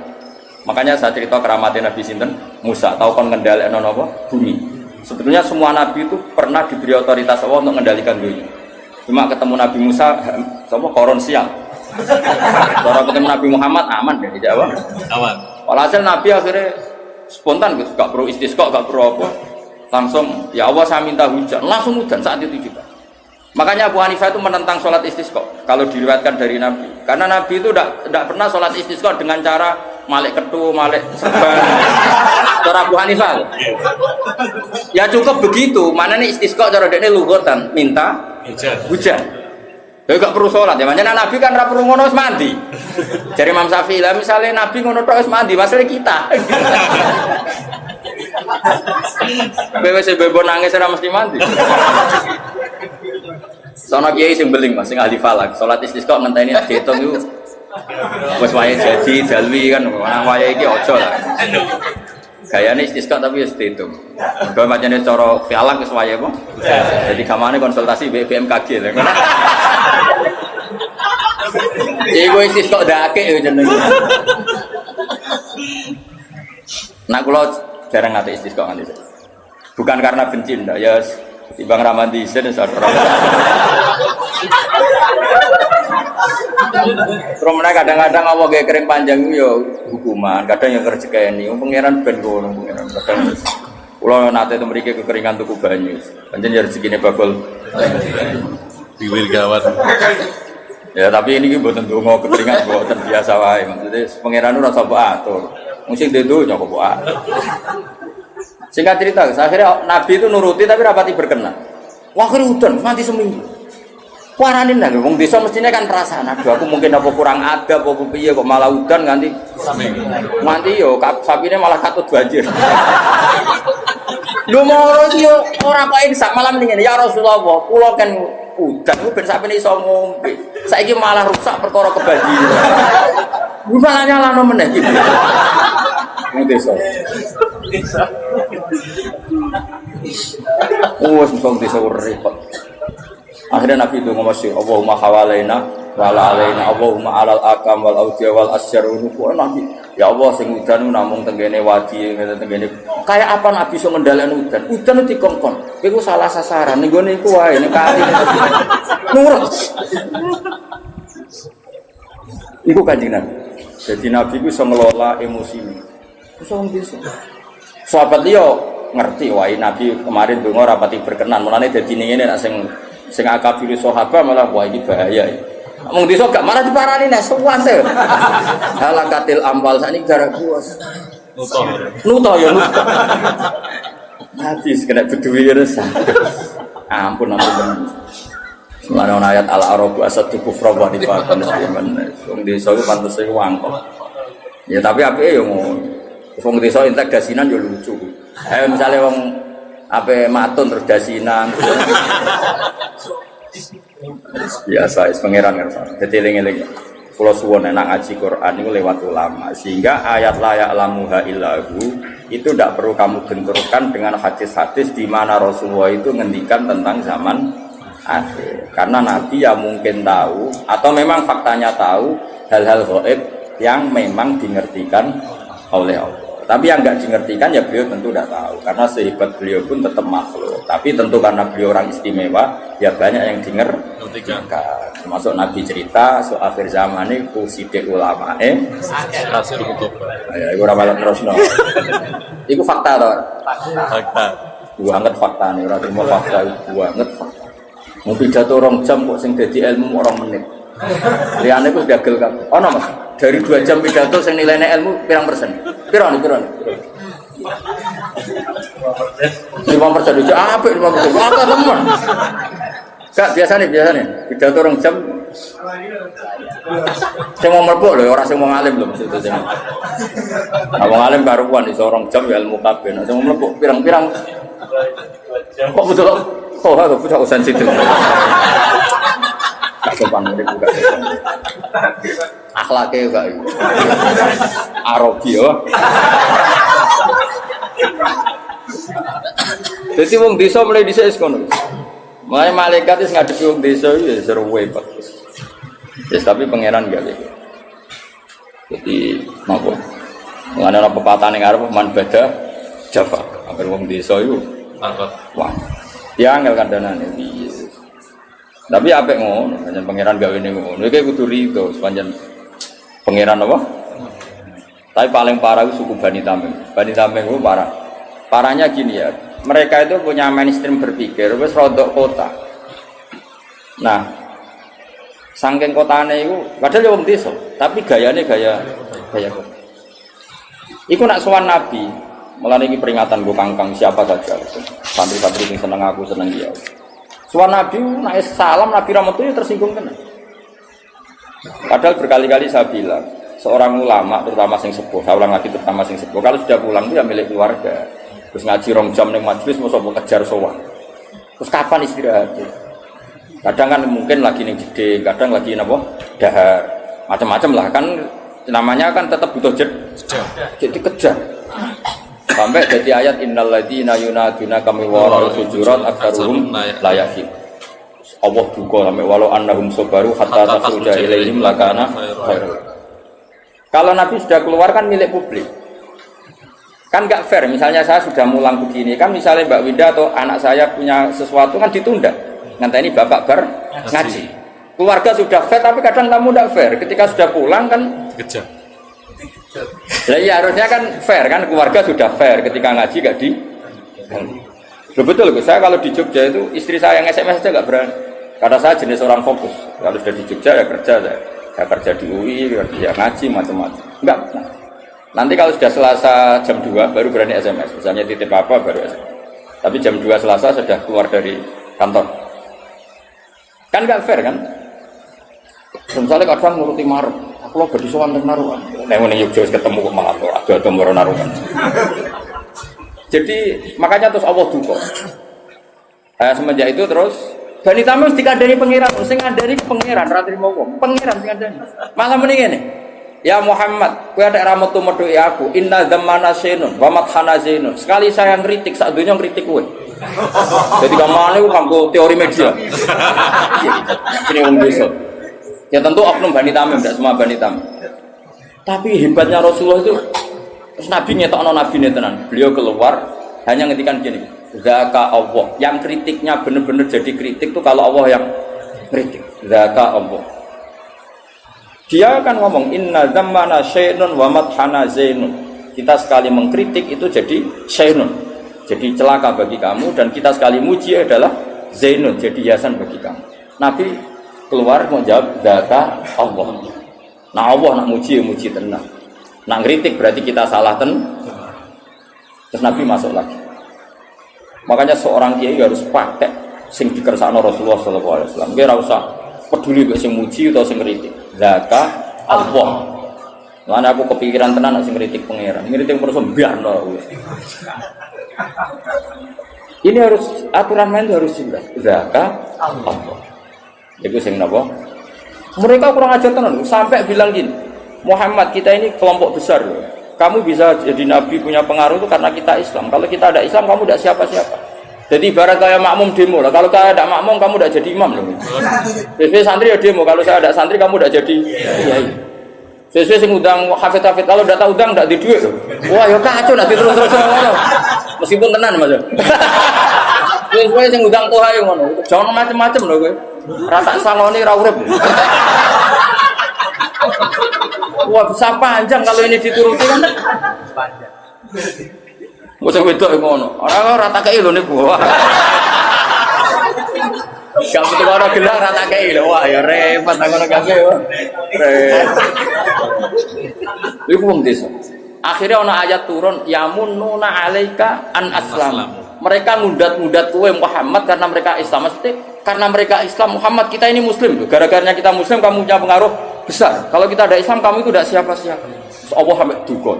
Makanya saya cerita keramatnya Nabi sinten Musa, tahu kon ngendhalekno napa? Bumi. Sebetulnya semua nabi itu pernah diberi otoritas Allah untuk mengendalikan dunia. Cuma ketemu Nabi Musa sapa koron siang. Cara ketemu Nabi Muhammad aman dari Jawa. Aman. Walhasil Nabi akhirnya spontan gitu, gak perlu istisqa, gak perlu apa. Langsung ya Allah saya minta hujan, langsung hujan saat itu juga. Makanya Abu Hanifah itu menentang sholat istisqa kalau diriwayatkan dari Nabi. Karena Nabi itu tidak pernah sholat istisqa dengan cara malik ketu, malik serban. Cara Abu Hanifah. Ya cukup begitu. Mana nih istisqa cara dekne lugotan minta hujan. Ya gak perlu sholat ya. Makanya Nabi kan ora perlu ngono wis mandi. Dari Imam Syafi'i lah misalnya Nabi ngono tok wis mandi, masalah kita. Bebon nangis ora mesti mandi. Sono kiai sing beling Mas, sing ahli falak. Salat istisqa ngenteni diitung iku wis wayahe jadi dalwi kan nang wayahe iki aja lah. Gayane istisqa tapi wis diitung. Mergo pancene cara falak wis wayahe apa? Jadi kamane konsultasi BMKG lho. Iku istisqa dake yo jenenge. Nah kula jarang ngate istisqa nganti. Bukan karena benci ndak ya timbang ramadi sen saudara. Terus mereka kadang-kadang apa kayak kering panjang itu ya hukuman, kadang yang rezekeni, pangeran ben ngono pangeran. Kadang kula nate itu mriki kekeringan tuku banyu. Pancen ya rezekine bakul Biwil gawat. ya tapi ini mboten donga kekeringan mboten biasa wae. Maksudnya pangeran ora usah atur. Mesti itu nyoko buat. Singkat cerita, akhirnya Nabi itu nuruti tapi rapati berkenan. Wah hujan, nanti seminggu. Waranin lagi, wong desa mestinya kan perasaan. Aduh, aku mungkin apa kurang adab, apa piye kok malah hujan nganti seminggu. Nanti yo sapine malah katut banjir. Lu mau yo ora kok insak malam ini ya Rasulullah, kula kan hujan ku ben sapine iso ngombe. Saiki malah rusak perkara kebanjiran. Lu malah nyalano meneh iki. Wong desa. Oh, sing desa repot. Akhirnya Nabi itu ngomong sih, Allahumma hawalaina wala alaina, Allahumma alal akam wal awdiya wal asyar unufu. Nabi, ya Allah sing udan namung tenggene wadi, tenggene. Kayak apa Nabi iso ngendhaleni udan? Udan itu dikongkon. Iku salah sasaran. Ning gone iku wae ning kali. Nurut. Iku Kanjeng Nabi. Jadi Nabi itu bisa ngelola emosi ini. Bisa wong desa. Sahabat dia ngerti, wah Nabi kemarin donga rapati berkenan. Mulane dadi ngene nek sing akabiri sahabat malah wah ini bahaya. Wong desa gak malah diparani nek suwante. Halakatil ampal sakniki gara kuwas. Nuto ya nuto. Hadis kena beduwi resah. Ampun. Semana ayat al-arabu asad kufra wa nifaqan iman. Wong desa iku pantese wangkok. Ya tapi apike yo ngono. Wong desa entek dasinan yo lucu. Misale wong ape matun terus dasinan. Biasa pangeran ngerti. Dadi eling-eling. Kula suwun nek ngaji Quran niku lewat ulama sehingga ayat la ya'lamuha illahu itu tidak perlu kamu benturkan dengan hadis-hadis di mana Rasulullah itu ngendikan tentang zaman akhir. Karena Nabi ya mungkin tahu atau memang faktanya tahu hal-hal gaib yang memang dimengertikan oleh Allah. Tapi yang enggak dimengertikan ya beliau tentu tidak tahu karena sehebat beliau pun tetap makhluk. Tapi tentu karena beliau orang istimewa ya banyak yang dimengertikan. Termasuk Nabi cerita soal akhir zaman itu sidik ulama hasil kutubah. Ya iku ora malah terusno. Iku fakta to. Fakta. Banget fakta nih, ora terima fakta banget fakta. Mau pidato 2 jam kok sing dadi ilmu 2 menit. Liyane ku gagel kabeh. Ono Mas, dari 2 jam pidato sing nilainya ilmu pirang persen? Piro nih? 5% itu apik 5%. Apa temen? Kak biasa nih pidato 2 jam. Sing mau mlebu lho ora sing mau ngalim lho maksudnya sing. Wong alim karuan iso 2 jam ya ilmu kabeh. Sing mau mlebu pirang-pirang. Kok betul? Oh, aku tak usah sensitif. Tak sopan murid juga. Akhlaknya juga. Arabi ya. Jadi wong desa mulai dhisik kono. Mulai malaikat wis ngadepi wong desa ya seru wae bagus. Yes, tapi pangeran gak lagi. Jadi napa? Mulane ana pepatah ning arep man bada Java. Agar wong desa iku angkat. Wah. Ya angel kandhanane piye. Tapi apik ngono, pancen pangeran gawe ning ngono. Iki kudu rido sepanjang pangeran apa? Tapi paling parah itu suku Bani Tamim. Bani Tamim itu parah. Parahnya gini ya, mereka itu punya mainstream berpikir wis rodok kota. Nah, saking kotane itu padahal ya wong desa, tapi gayane gaya kota. Iku nak sowan Nabi, mulane iki peringatan go kangkang siapa saja. Santri-santri sing seneng aku seneng dia. Sowan Nabi nek salam Nabi rahmatullah tersinggung tenan. Padahal berkali-kali saya bilang, seorang ulama terutama sing sepuh, saya ulang lagi terutama sing sepuh, kalau sudah pulang itu ya milik keluarga. Terus ngaji 2 jam ning majelis mosok kejar sowan. Terus kapan istirahat? Kadang kan mungkin lagi ning gede, kadang lagi napa? Dahar. Macam-macam lah kan namanya kan tetap butuh jadi kejar. Sampai jadi ayat innal ladzina yunaduna kami wara sujurat aktsaruhum la yakin. Allah juga sampai walau annahum sabaru hatta takhruja ilaihim lakana khairun. Kalau Nabi sudah keluar kan milik publik. Kan enggak fair, misalnya saya sudah mulang begini, kan misalnya Mbak Winda atau anak saya punya sesuatu kan ditunda. Ngenteni bapak bar ngaji. Keluarga sudah fair tapi kadang tamu enggak fair. Ketika sudah pulang kan Kejar. Jadi harusnya kan fair kan, keluarga sudah fair ketika ngaji gak di. Betul saya kalau di Jogja itu istri saya yang SMS aja nggak berani. Karena saya jenis orang fokus. Kalau sudah di Jogja ya kerja saya kerja di UI, kerja ngaji macam-macam. Enggak. Nanti kalau sudah Selasa jam 2 baru berani SMS. Misalnya titip apa baru SMS. Tapi jam 2 Selasa sudah keluar dari kantor. Kan nggak fair kan? Misalnya kadang nuruti maruk. Aku lo berdua sowan teng naruhan. Nek ning Yogya ketemu kok malah ada moro naruhan. Jadi makanya terus Allah duka. Semenjak itu terus Bani Tamim dikandani pangeran, sing ngandani pangeran ra trimo wong. Pangeran sing ngandani. Malah muni ngene. Ya Muhammad, kowe ada rahmat metuki aku. Inna zamana sinun wa mathana zinun. Sekali saya ngritik sak donya ngritik kowe. Jadi kamane ku kanggo teori media. Ini wong desa. Ya tentu oknum Bani Tamim, tidak semua Bani Tamim. Tapi hebatnya Rasulullah itu, Nabi ngetokno Nabi tenan. Beliau keluar hanya ngetikan gini, Zaka Allah. Yang kritiknya benar-benar jadi kritik itu kalau Allah yang kritik. Zaka Allah. Dia akan ngomong inna zammana syainun wa madhana zainun. Kita sekali mengkritik itu jadi syainun, jadi celaka bagi kamu, dan kita sekali muji adalah zainun, jadi hiasan bagi kamu. Nabi keluar menjawab data Allah. Nah Allah nak muji ya muji tenang. Nak kritik berarti kita salah Terus Nabi masuk lagi. Makanya seorang kiai harus pakai sing dikersakno Rasulullah sallallahu alaihi wasallam. Dia ora usah peduli mek sing muji atau sing kritik. Zaka Allah. Lan aku kepikiran tenan nek sing kritik pangeran. Ngritik terus mbiarno. Ini harus aturan main itu harus jelas. Zaka Allah. Iku sing napa? Mereka kurang ajar tenan sampai bilang gini, Muhammad kita ini kelompok besar loh. Kamu bisa jadi nabi punya pengaruh itu karena kita Islam. Kalau kita ada Islam kamu tidak siapa-siapa. Jadi ibarat kayak makmum demo lah. Kalau saya ada makmum kamu tidak jadi imam loh. Sesuai santri ya demo. Kalau saya ada santri kamu tidak jadi kiai. Sesuai sing udang hafid-hafid. Kalau tidak tahu udang tidak di duit loh. Wah ya kacau nanti terus-terus ngono. Meskipun tenan mas. Sesuai sing udang tuh ayo ngono. Jangan macam-macam loh gue. Rata saloni ra urip. Wah bisa panjang kalau ini dituruti kan. Panjang. Mosok wedok ngono. Ora rata kei lho niku. Gak butuh ora gelang rata kei lho. Wah ya repot ngono kabeh. Iku wong desa. Akhirnya ana ayat turun yamununa alaika an aslam. Mereka ngudat-ngudat kowe Muhammad karena mereka Islam. Mesti karena mereka Islam Muhammad kita ini muslim. Gara-garanya kita muslim kamu punya pengaruh besar. Kalau kita ada Islam kamu itu tidak siapa-siapa. Allah sampai duga.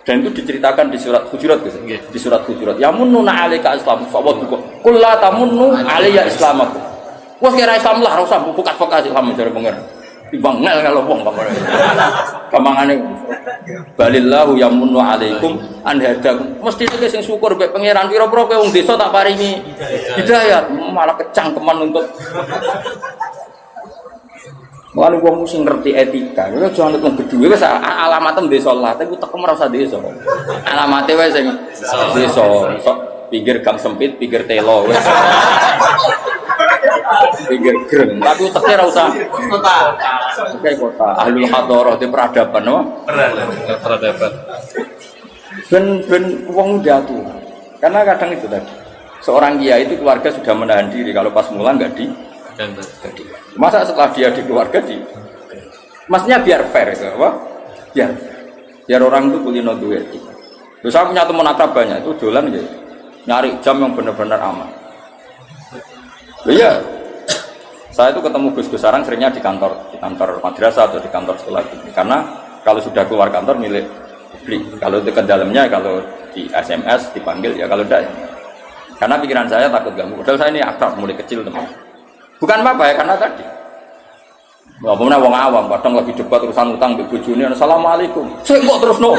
Dan itu diceritakan di surat Hujurat gitu. Di surat Hujurat. Yamununa alaika islam. Allah duga. Qul la tamunnu alayya islamakum. Wes kira Islam lah ora usah bukas-bukas Islam mencari pengen. Timbang ngel kalau wong kamane. Kamangane balillahu yamunnu alaikum an hadakum. Mesti iki sing syukur mek pangeran pira-pira kowe wong desa tak paringi hidayah malah kecangkeman untuk Lalu wong sing ngerti etika, lha aja anut wong gedhe wis alamat desa lah, tapi tekem ora usah desa. Alamate wis sing desa, sok pinggir gang sempit, pinggir telo wis. Pinggir greng, tapi teke ora usah kota. Oke kota, ahlul hadarah di peradaban, no? Peradaban. Ben wong diatur. Karena kadang itu tadi. Seorang kiai itu keluarga sudah menahan diri kalau pas mulang enggak di masa setelah dia di keluarga di maksudnya biar fair itu apa? Biar orang itu kulino duit. Terus saya punya teman akrab banyak itu dolan gitu, nyari jam yang benar-benar aman. Iya, saya itu ketemu Gus Sarang seringnya di kantor madrasah atau di kantor sekolah gitu. Karena kalau sudah keluar kantor milik publik, kalau itu ke dalamnya kalau di SMS dipanggil ya kalau tidak ya. Karena pikiran saya takut ganggu. Padahal saya ini akrab mulai kecil teman. Bukan apa ya karena tadi. Walaupun wong awam kadang lagi debat urusan utang mbek bojone assalamualaikum. Sik kok terus no.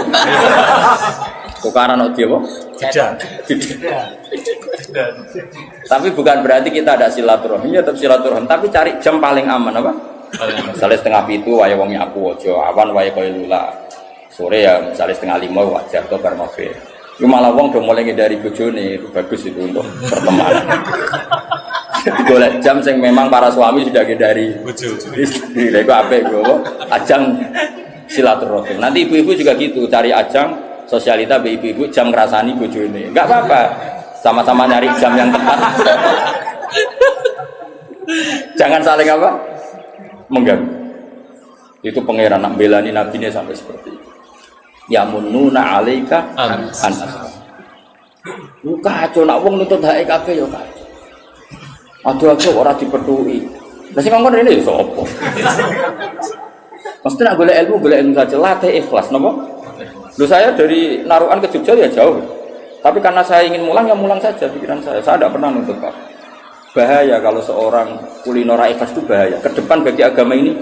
Tukaran kok dia apa? Tidak. Tapi bukan berarti kita ada silaturahmi ya tetap silaturahmi, tapi cari jam paling aman apa? Misalnya setengah pitu wae wong nyapu aja, awan wae koyo lula. Sore ya misalnya setengah lima wajar to bar maghrib. Yo malah wong do mulai dari bojone itu bagus itu untuk pertemanan. Golek jam sing memang para suami sudah hindari istri. Lha iku apik go. Ajang silaturahmi. Nanti ibu-ibu juga gitu, cari ajang sosialita ibu-ibu jam ngrasani bojone. Enggak apa-apa. Sama-sama nyari jam yang tepat. Jangan saling apa? Mengganggu. Itu pangeran nak belani nabine sampai seperti itu. Ya mununa alaika anas. Buka aja nak wong nuntut hak kabeh ya kacau. Aduh ora dipetuhi. Lah sing ngomong rene ya sapa? Mesti nak golek ilmu saja latih ikhlas napa? Lho saya dari Narukan ke Jogja ya jauh. Tapi karena saya ingin mulang ya mulang saja pikiran saya. Saya tidak pernah nuntut Pak. Bahaya kalau seorang kulino ra ikhlas itu bahaya. Ke depan bagi agama ini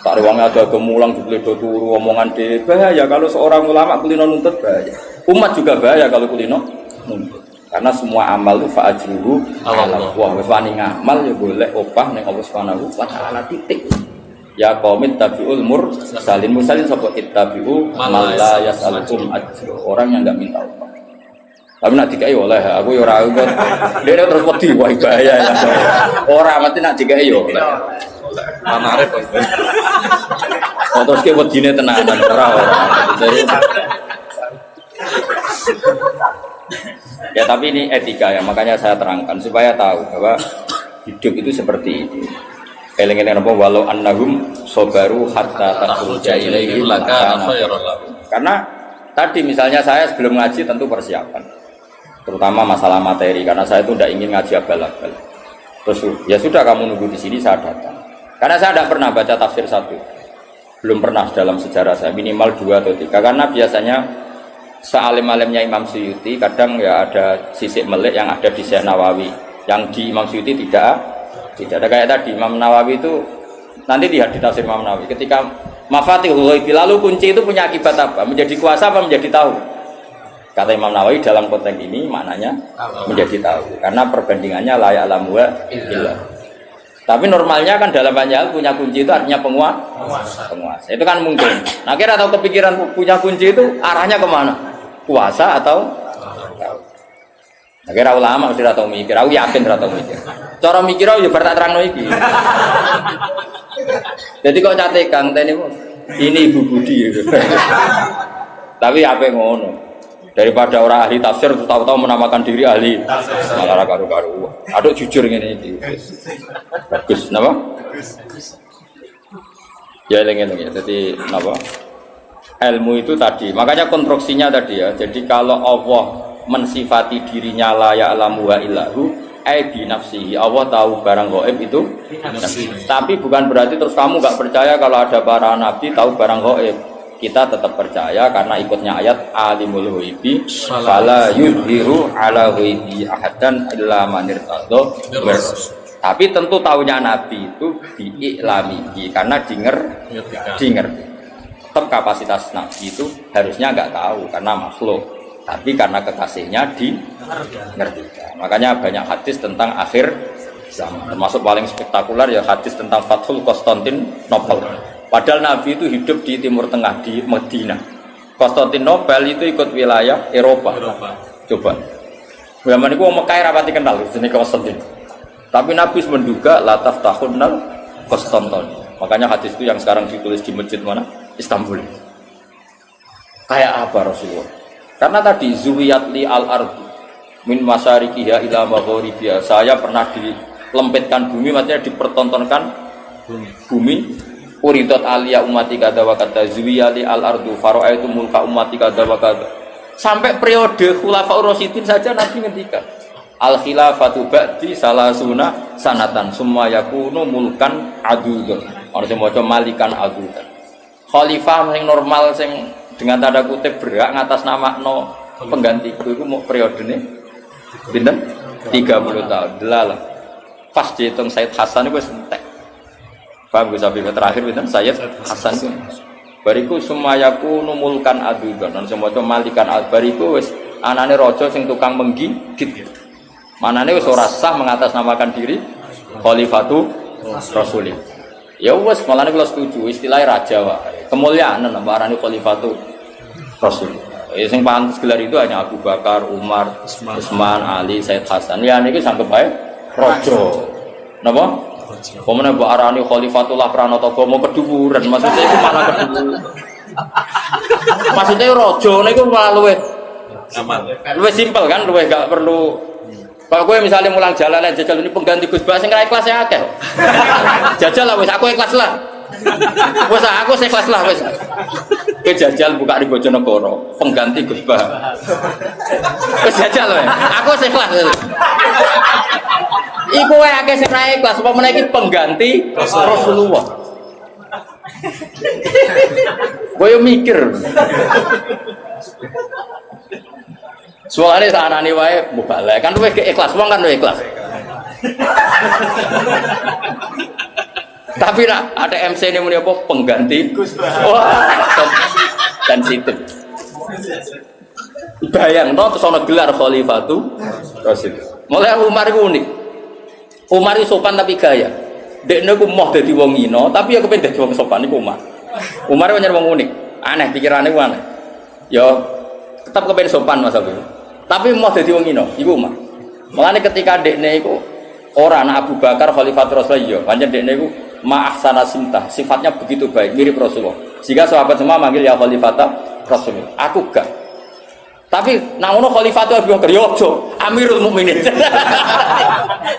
tak ruangnya ada kemulang dibledo turu omongan dhewe bahaya kalau seorang ulama kulino nuntut bahaya. Umat juga bahaya kalau kulino nuntut. Karena semua amal itu fa'ajruhu Allah. Wah, wis wani ngamal ya boleh opah ning Allah Subhanahu wa taala titik. Ya qaumit tabiul mursalin sapa ittabi'u man la yas'alukum ajra. Orang yang enggak minta upah. Tapi nak dikai oleh aku ya ora. Dene terus wedi wah bahaya ya. Ora mati nak dikai ya oleh. Mana repot? Oh, terus ki wedine tenanan ora. Ya tapi ini etika ya, makanya saya terangkan supaya tahu bahwa hidup itu seperti itu. Eling-eling apa walau annahum sabaru hatta takhruja ilaihi lakana khairan lahum. Karena tadi misalnya saya sebelum ngaji tentu persiapan. Terutama masalah materi karena saya itu tidak ingin ngaji abal-abal. Terus ya sudah kamu nunggu di sini saya datang. Karena saya tidak pernah baca tafsir satu. Belum pernah dalam sejarah saya, minimal 2 atau 3 karena biasanya sealim-alimnya Imam Suyuti kadang ya ada sisik melik yang ada di Syekh Nawawi. Yang di Imam Suyuti tidak ada kayak tadi Imam Nawawi itu nanti lihat di tafsir Imam Nawawi ketika Mafatihul Ghaib lalu kunci itu punya akibat apa? Menjadi kuasa apa menjadi tahu? Kata Imam Nawawi dalam konteks ini maknanya menjadi tahu karena perbandingannya la ya'lamu illa. Tapi normalnya kan dalam banyak hal punya kunci itu artinya penguasa. Itu kan mungkin. Nah kira tahu kepikiran punya kunci itu arahnya kemana? Kuasa atau tahu? Nah, kira ulama mesti tahu mikir, aku yakin tahu mikir. Cara mikir aku ya bar tak terangno iki. Jadi kok cate Kang tene ini Ibu Budi gitu. Tapi apa ngono? Daripada orang ahli tafsir tahu-tahu menamakan diri ahli malah karu-karu. Aduh jujur ngene iki. Bagus, napa? Ya eling-eling ya. Jadi napa? Ilmu itu tadi. Makanya konstruksinya tadi ya. Jadi kalau Allah mensifati dirinya la ya'lamu wa illahu ai bi nafsihi. Allah tahu barang gaib itu tapi bukan berarti terus kamu enggak percaya kalau ada para nabi tahu barang gaib. Kita tetap percaya karena ikutnya ayat alimul ghaibi fala yudhiru ala ghaibi ahadan illa man irtadha. Tapi tentu tahunya nabi itu diiklami karena dengar. Tetap kapasitas nabi itu harusnya enggak tahu karena makhluk. Tapi karena kekasihnya ngerti. Makanya banyak hadis tentang akhir zaman. Termasuk paling spektakuler ya hadis tentang Fathul Konstantinopel. Padahal Nabi itu hidup di Timur Tengah di Medina. Konstantinopel itu ikut wilayah Eropa. Coba. Zaman itu Mekah rapati kenal jenis Konstantin. Tapi Nabi menduga lataf tahunnal Konstantin. Makanya hadis itu yang sekarang ditulis di masjid mana? Istanbul. Kayak apa Rasulullah? Karena tadi zuwiyat li al-ardu min masyarikiha ila magharibiha. Saya pernah dilempitkan bumi, maksudnya dipertontonkan bumi. Uridat aliyah umati kada wa kada zuwiyat li al-ardu fara'aitu mulka umati kada wa kada. Sampai periode Khulafaur Rasyidin saja Nabi ngendikan al-khilafatu ba'di salasuna sanatan summa yakunu mulkan adudun. Orang sing maca malikan adudun. Khalifah sing normal sing dengan tanda kutip berhak ngatas nama no penggantiku itu mau periode ini pinten 30 tahun delalah pas dihitung Sayyid Hasan itu sentek paham gue sampai terakhir pinten Sayyid Hasan itu bariku semayaku numulkan adudan dan semua itu malikan bariku wis anane rojo sing tukang menggigit manane wis ora sah mengatasnamakan diri khalifatu rasulillah. Ya wes malah kalau setuju istilahnya raja wae. Kemuliaan nambarane khalifatu rasul. Sing pantes gelar itu hanya Abu Bakar, Umar, Utsman, Ali, Said Hasan. Ya niki sanggep bae raja. Napa? Pemene mbok arani khalifatullah pranatagama keduwuran. Maksudnya itu malah keduwuran. Maksudnya raja niku malah luwih aman. Luwih simpel kan, luwih gak perlu. Kalau gue misalnya mulang jalan jajal ini pengganti Gus Bah sing ra ikhlas ya akeh. Jajal lah wis aku ikhlas lah. Wis aku ikhlas lah wis. Kowe jajal buka di Bojonegoro pengganti Gus Bah. Wis jajal wae. Aku ikhlas. Iku wae akeh sing ra ikhlas apa meneh iki pengganti Rasulullah. Gue mikir. Soalnya saanane wae mubalek kan luwih ikhlas wong kan luwih ikhlas. Tapi nak ada MC ini muni apa pengganti wah sensitif. Bayang no terus ana gelar khalifatu rasul. Mulai Umar iku unik. Umar iku sopan tapi gaya. Dekne ku moh dadi wong ino tapi ya kepen dadi wong sopan iku Umar. Umar pancen wong unik. Aneh pikirane ku aneh. Ya tetap kepen sopan Mas Abi. Tapi mau jadi wong ino, iku mah. Mulane ketika dekne iku ora anak Abu Bakar Khalifah Rasulullah, pancen dekne iku ma'ahsana simtah, sifatnya begitu baik, mirip Rasulullah. Sehingga sahabat semua manggil ya khalifata Rasulullah. Aku gak. Tapi nang ngono khalifatu Abu Bakar yo aja, Amirul Mukminin.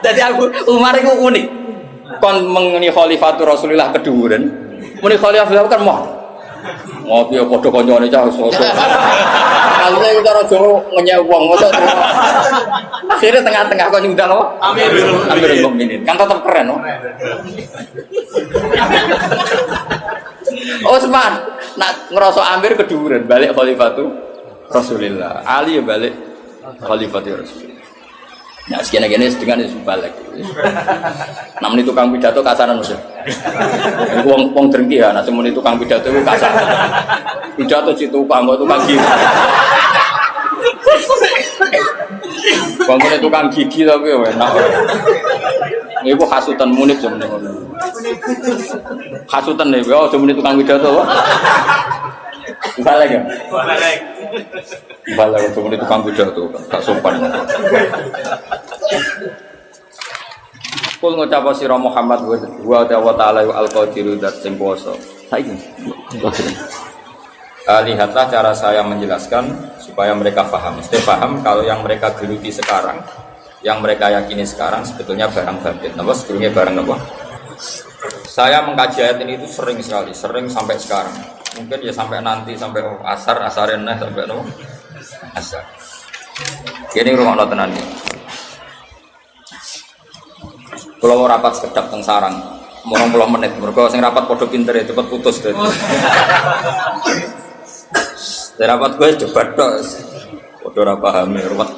Jadi aku Umar itu unik. Kon mengeni khalifatu Rasulullah keduren. Muni khalifah Abu Bakar mau. Ngopi padha kancane cah sosok. Kalau itu cara Jawa ngenyek wong mosok. Akhirnya tengah-tengah kok nyundang apa? Amirul Mukminin. Kan tetap keren, no? Utsman nak ngerasa Amir keduren balik khalifatu Rasulullah. Ali ya balik khalifatu Rasulullah. Nah, sekian-sekian dengan itu balik. Namun itu tukang pidato kasaran Mas. Wong drengki ya, nah semun itu tukang pidato itu kasar. Pidato situ tukang gigi. Wong tukang gigi tapi enak. Iku hasutan munib semen ngono. Hasutan nek yo semen tukang pidato. Balik ya? Balik semen tukang pidato, gak sopan. Kul ngucap sira Muhammad wa ta'ala al-qadiru dzat sing kuwasa. Saiki. Lihatlah cara saya menjelaskan supaya mereka paham. Mesti paham kalau yang mereka geluti sekarang, yang mereka yakini sekarang sebetulnya barang batin. Napa sebetulnya barang apa? Saya mengkaji ayat ini itu sering sekali, sering sampai sekarang. Mungkin ya sampai nanti sampai asarin sampai asar. Ini rumah tenan iki. Kalau mau rapat sekedap teng sarang, 20 menit. Mergo sing rapat padha pinter ya cepet putus dadi. Rapat gue cepat tok. Padha ora paham ruwet.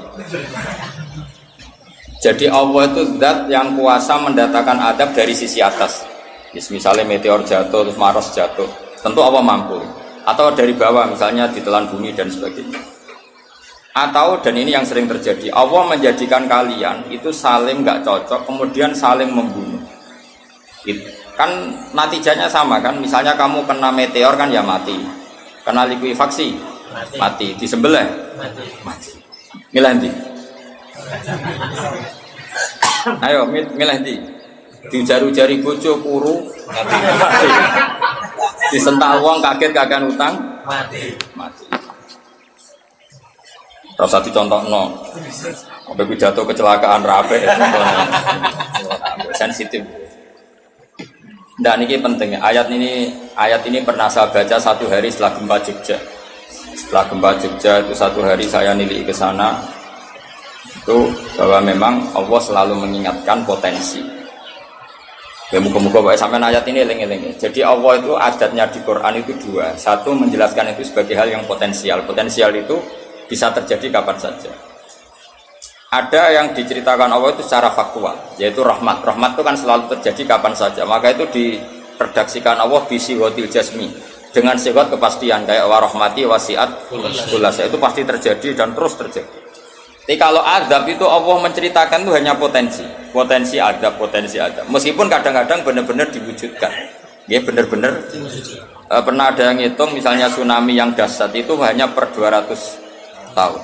Jadi Allah itu zat yang kuasa mendatangkan adab dari sisi atas. Misalnya meteor jatuh terus Mars jatuh, tentu Allah mampu. Atau dari bawah misalnya ditelan bumi dan sebagainya. Atau dan ini yang sering terjadi, Allah menjadikan kalian itu saling nggak cocok, kemudian saling membunuh. Kan natijanya sama kan, misalnya kamu kena meteor kan ya mati, kena likuifaksi mati, disembelih mati. Milih ndi? Ayo milih ndi? Diujar-ujari bojo kuru mati. Disentak wong kaget kagak utang mati. Rasa dicontohno. Sampai pidato kecelakaan rape. Sensitif. Nah, ini penting. Ayat ini pernah saya baca satu hari setelah gempa Jogja. Setelah gempa Jogja itu satu hari saya nilai ke sana. Itu bahwa memang Allah selalu mengingatkan potensi. Ya muka-muka sampai ayat ini eling-eling. Jadi Allah itu adatnya di Quran itu dua. Satu menjelaskan itu sebagai hal yang potensial. Potensial itu bisa terjadi kapan saja. Ada yang diceritakan Allah itu secara faktual, yaitu rahmat. Rahmat itu kan selalu terjadi kapan saja. Maka itu diredaksikan Allah bisihotil jasmi dengan sifat kepastian kayak warahmati wasiat kulasa itu pasti terjadi dan terus terjadi. Tapi kalau azab itu Allah menceritakan itu hanya potensi azab. Meskipun kadang-kadang benar-benar diwujudkan. Ya benar-benar. Pernah ada yang hitung misalnya tsunami yang dahsyat itu hanya per 200 tahun.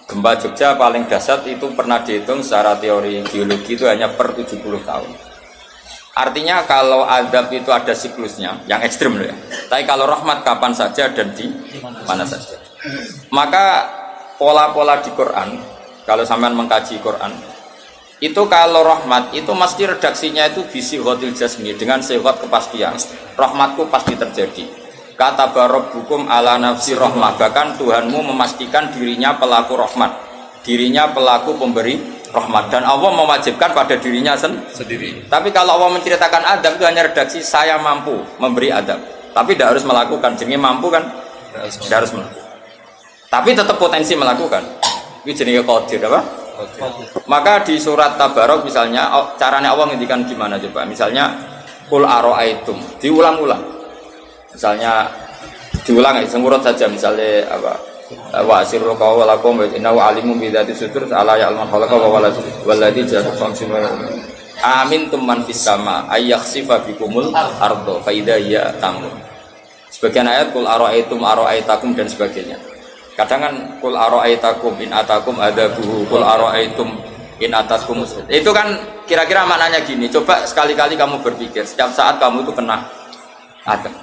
Gempa Jogja paling dahsyat itu pernah dihitung secara teori geologi itu hanya per 70 tahun. Artinya kalau azab itu ada siklusnya, yang ekstrim loh ya. Tapi kalau rahmat kapan saja dan di mana saja. Maka pola-pola di Quran, kalau sampean mengkaji Quran, itu kalau rahmat itu mesti redaksinya itu bisihotil jasmi dengan sifat kepastian. Rahmatku pasti terjadi. Kata barabbukum ala nafsi rahmah, bahkan Tuhanmu memastikan dirinya pelaku rahmat, dirinya pelaku pemberi rahmat, dan Allah mewajibkan pada dirinya sendiri. Tapi kalau Allah menceritakan adab itu hanya redaksi saya mampu memberi adab, tapi tidak harus melakukan. Jenenge mampu kan tidak harus melakukan, tapi tetap potensi melakukan. Itu jenenge qadir apa? Maka di surat Tabarok misalnya caranya Allah ngendikan gimana coba? Misalnya qul ara'aitum, diulang-ulang. Misalnya diulang semurut saja misalnya apa wa sirru qawlakum wa innahu alimun bi dzati sudur ala ya'lamu khalaqa wa walladzi ja'ala famsin amin tumman fis sama ayakhsifa bikumul ardo fa idza hiya tamur. Sebagian ayat qul ara'aitakum dan sebagainya. Kadang kan qul ara'aitakum in atakum adabuhu qul ara'aitum In atatkum itu kan kira-kira maknanya gini. Coba sekali-kali kamu berpikir setiap saat kamu itu kena adab.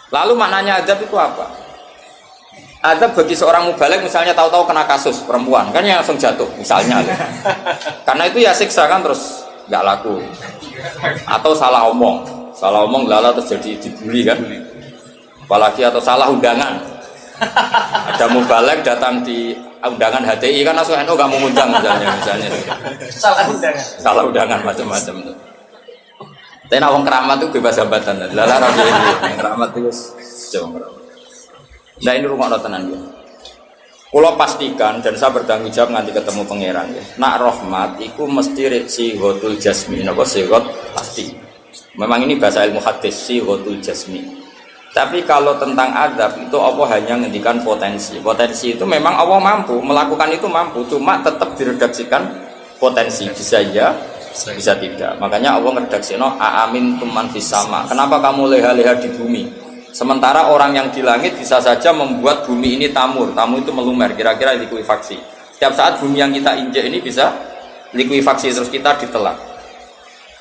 Lalu maknanya adab itu apa? Adab bagi seorang mubaligh misalnya tahu-tahu kena kasus perempuan kan yang langsung jatuh misalnya. Karena itu ya siksa kan terus nggak laku. Atau salah omong lala terus jadi dibully kan. Apalagi atau salah undangan. Ada mubaligh datang di undangan HTI kan langsung NU nggak mau ngundang misalnya salah undangan macam-macam tuh. Tapi nawang keramat tuh bebas hambatan lala rapi ini keramat itu jauh. Nah ini rumah tenan ya. Kalau pastikan dan saya bertanggung jawab nanti ketemu pangeran ya. Nak rahmat itu mesti sihotul jasmi, apa sihot pasti. Memang ini bahasa ilmu hadis sihotul jasmi. Tapi kalau tentang adab itu Allah hanya ngendikan potensi. Potensi itu memang Allah mampu melakukan itu mampu, cuma tetap diredaksikan potensi bisa ya, bisa tidak. Makanya Allah ngeredaksino aamin tuman fis sama. Kenapa kamu leha-leha di bumi? Sementara orang yang di langit bisa saja membuat bumi ini tamur. Tamu itu melumer, kira-kira likuifaksi. Setiap saat bumi yang kita injek ini bisa likuifaksi terus kita ditelan.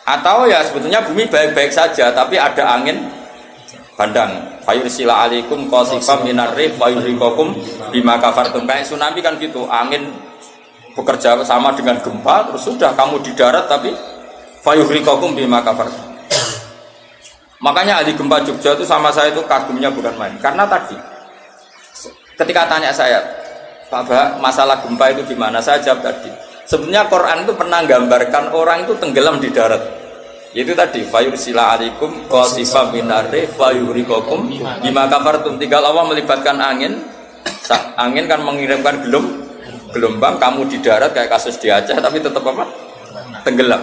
Atau ya sebetulnya bumi baik-baik saja, tapi ada angin bandang fayursila alaikum qasifam minar rih fayurikakum bima kafartum. Kayak tsunami kan gitu, angin bekerja sama dengan gempa terus sudah kamu di darat tapi fayurikakum bima kafartum. Makanya ahli gempa Jogja itu sama saya itu kagumnya bukan main, karena tadi ketika tanya saya Pak Bah, masalah gempa itu gimana, saya jawab tadi sebenarnya Quran itu pernah gambarkan orang itu tenggelam di darat. Itu tadi fayursila alaikum qasifam minarri fayurikakum bima kafartum. Tinggal Allah melibatkan angin kan mengirimkan gelombang kamu di darat kayak kasus di Aceh tapi tetap apa? Tenggelam.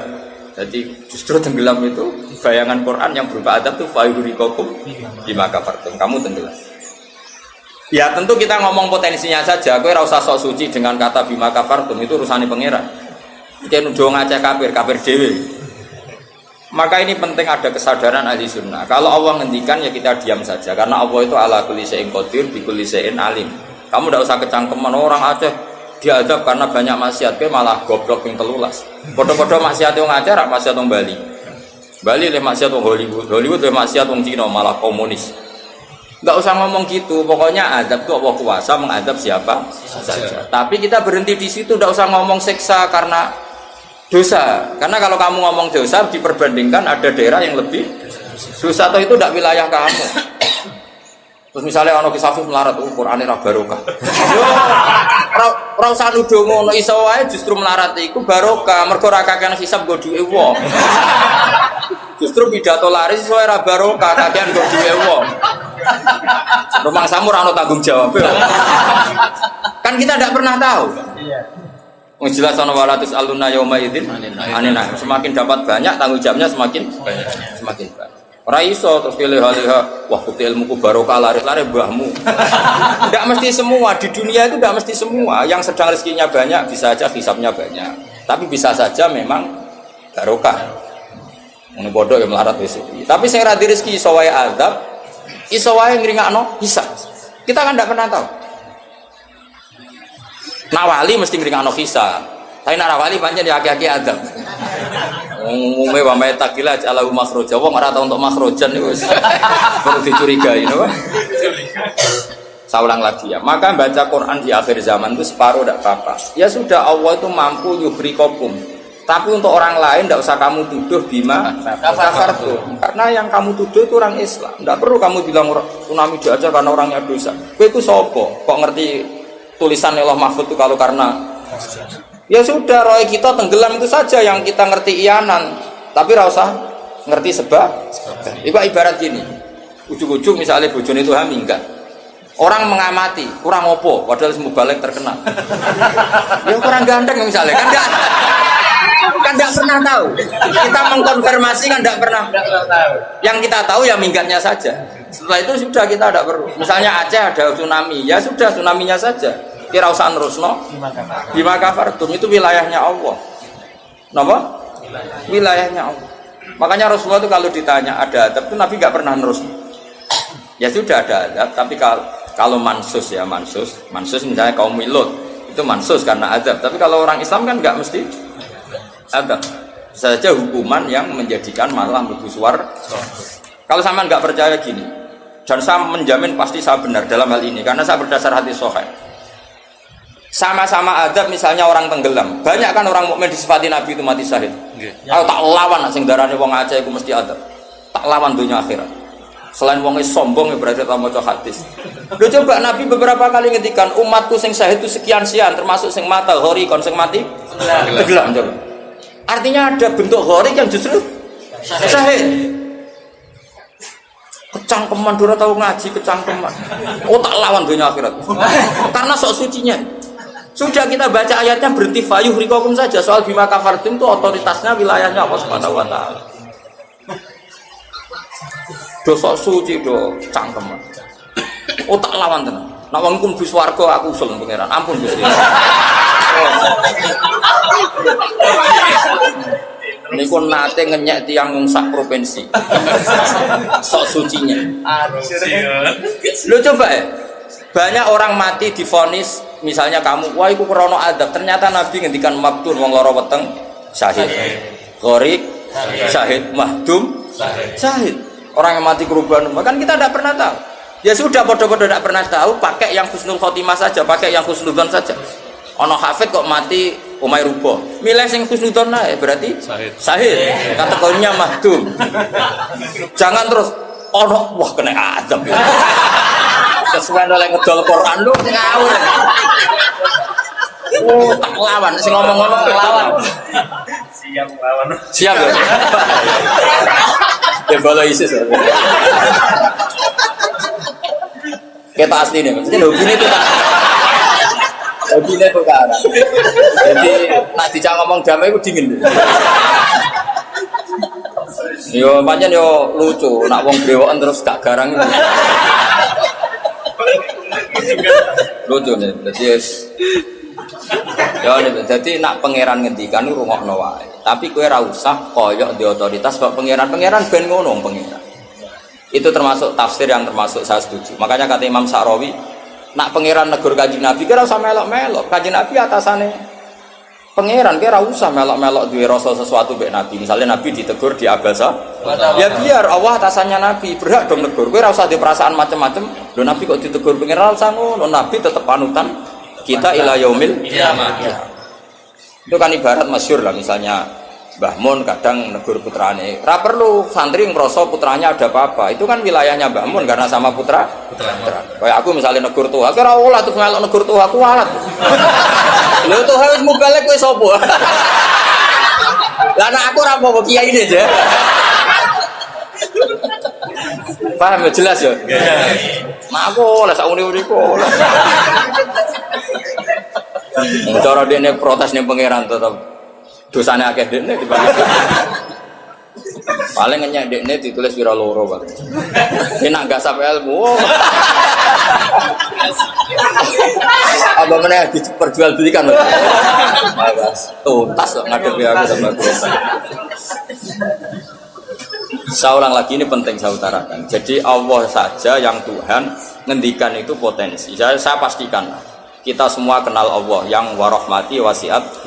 Jadi justru tenggelam itu bayangan Quran yang berupa adab itu fayurikakum bima kafartum, kamu tenggelam. Ya tentu kita ngomong potensinya saja, kowe ora usah sok suci dengan kata bima kafartum, itu urusane pangeran. Iki nuduh ngaceh kafir dhewe. Maka ini penting ada kesadaran ahli sunnah. Kalau Allah ngendikan ya kita diam saja, karena Allah itu ala kulli syai'in qadir bi kulli syai'in alim. Kamu tidak usah kecangkeman orang Aceh diadab karena banyak maksiat, ke malah goblok yang telulas. Podo-podo maksiat yang Aceh rak maksiat yang Bali. Bali le maksiat yang Hollywood le maksiat yang Cina malah komunis. Enggak usah ngomong gitu. Pokoknya adab itu Allah kuasa mengadab siapa saja. Tapi kita berhenti di situ, tidak usah ngomong siksa karena dosa. Karena kalau kamu ngomong dosa diperbandingkan ada daerah yang lebih dosa atau itu tidak wilayah kamu. Terus misalnya ono kisah melarat, Qur'ane ra barokah. Yo ora usah nuduh ngono, iso wae justru melarat iku barokah, mergo ra kakean hisab nggo duwe wong. Justru pidato laris iso ra barokah, kakean nggo duwe wong. Rumah samu ora ono tanggung jawab. Kan kita tidak pernah tahu. Iya. Jelas ana walatus aluna yauma idzin anina. Semakin dapat banyak tanggung jawabnya semakin banyak. Ora iso terus pilih-pilih wah putih ilmuku barokah laris-laris mbahmu. Enggak mesti semua di dunia itu enggak mesti semua. Yang sedang rezekinya banyak bisa saja hisabnya banyak. Tapi bisa saja memang barokah. Ini bodoh yang melarat rezeki. Tapi sing ra di rezeki iso wae azab, iso wae ngringakno hisab. Kita kan enggak pernah tahu. Nak wali mesti ngringakno hisab. Tapi nak wali pancen ya aki-aki azab. Umume wa may takila alahu makhraja. Wong ora tau untuk makhrajan niku wis perlu dicurigai napa? Saulang lagi ya. Maka baca Quran di akhir zaman itu separuh tidak apa-apa. Ya sudah, Allah itu mampu yubrikokum. Tapi untuk orang lain tidak usah kamu tuduh bima kafartum. Karena yang kamu tuduh itu orang Islam. Tidak perlu kamu bilang tsunami aja karena orangnya dosa. Kowe itu sopo? Kok ngerti tulisan Allah Mahfud itu kalau karena ya sudah, roh kita tenggelam itu saja yang kita ngerti iyanan, tapi rasa ngerti sebab. Ibarat gini, ujuk-ujuk misalnya bojone itu hamil enggak, orang mengamati kurang opo, padahal semua balik terkenal. Ya kurang ganteng misalnya, kan enggak pernah tahu. Kita mengkonfirmasi kan enggak pernah tahu. Yang kita tahu ya minggatnya saja. Setelah itu sudah kita tidak perlu. Misalnya Aceh ada tsunami, ya sudah tsunaminya saja. Kira usah nerusno bima kafartum, itu wilayahnya Allah. Napa? Wilayahnya Allah. Makanya Rasulullah itu kalau ditanya ada adab itu Nabi nggak pernah nerusno. Ya sudah ada adab, tapi kalau mansus misalnya kaum Lut itu mansus karena azab. Tapi kalau orang Islam kan nggak mesti azab. Saja hukuman yang menjadikan malah mlebu swarga. Kalau sampean nggak percaya gini, dan saya menjamin pasti saya benar dalam hal ini karena saya berdasar hadis sahih. Sama-sama azab misalnya orang tenggelam. Banyak kan orang mukmin disifati Nabi itu mati syahid. Kalau tak lawan sing darane wong Aceh iku mesti azab. Tak lawan dunia akhirat. Selain wong sombong ya berarti tak maca hadis. Lho coba Nabi beberapa kali ngendikan umatku sing syahid itu sekian-sekian termasuk sing mata ghori kon sing mati tenggelam coba. Artinya ada bentuk ghori yang justru syahid. Kecangkeman dora tahu ngaji kecangkeman. Oh tak lawan dunia akhirat. Karena sok sucinya. Sudah kita baca ayatnya berhenti fayuh rikokum saja soal bima kafartum itu otoritasnya wilayahnya Allah Subhanahu wa taala. Dosa suci do cangkeman. Oh tak lawan tenan. Nak wong iku mlebu swarga aku usul pangeran. Ampun Gusti. Niku nate ngenyek tiyang wong sak provinsi. Sok sucinya. Lu coba ya. Banyak orang mati divonis misalnya kamu, wah iku krana adab. Ternyata Nabi ngendikan maktun wong lara weteng syahid. Gharik syahid, mahdum syahid. Orang yang mati kerubahan, kan kita tidak pernah tahu. Ya sudah, bodoh-bodoh tidak pernah tahu. Pakai yang husnul khotimah saja, pakai yang husnudzon saja. Ono hafid kok mati umay rubo. Milih sing husnudzon ae berarti syahid. Kategorinya mahdum. Jangan terus ono wah kena azab. Sesuai oleh ngedol Quran lu ngawur. Oh, tak lawan sing ngomong-ngomong tak lawan. Siap lawan. Siap ya. Ya bola ISIS. Kita asli nih, maksudnya hobi ini tuh kan. Hobi ini tuh kan. Jadi nak dicak ngomong damai itu dingin. Yo pancen yo lucu, nak wong brewoken terus gak garang itu. Lucu nih, jadi nak pangeran ngendikan itu rungokno wae. Tapi kowe ora usah koyok di otoritas kok pangeran ben ngono pangeran. Itu termasuk tafsir yang termasuk saya setuju. Makanya kata Imam Sa'rawi, nak pangeran negur Kanjeng Nabi kira usah melok-melok. Kanjeng Nabi atasane pangeran kira usah melok-melok duwe rasa sesuatu mbek Nabi. Misalnya Nabi ditegur di Abasa, ya biar Allah atasannya Nabi, berhak dong negur. Kowe ora usah di perasaan macam-macam. Lho Nabi kok ditegur pangeran usah ngono. Nabi tetap panutan kita ila yaumil kiamah. Itu kan ibarat masyhur lah, misalnya Mbah Mun kadang negur putrane. Ora perlu santri ngrasa putranya ada apa-apa. Itu kan wilayahnya Mbah Mun karena sama putra. Kayak aku misalnya negur tuh, aku ora oleh tuh melok negur tuh aku alat. Lho tuh harus mubalek kowe sapa? Lah nek aku ora apa kiai ini aja. Paham ya jelas ya? Nah aku oleh sak uni-uniku. Cara dene protes ning pangeran tetep dosane akeh dekne dibanding. Paling ngenyek dekne ditulis wira loro Pak. Enak gak sampe ilmu. Apa meneh diperjualbelikan. Tuntas kok ngadepi aku sama gue. Saya ulang lagi, ini penting saya utarakan. Jadi Allah saja yang Tuhan ngendikan itu potensi. Saya pastikan kita semua kenal Allah yang warahmati wasiat.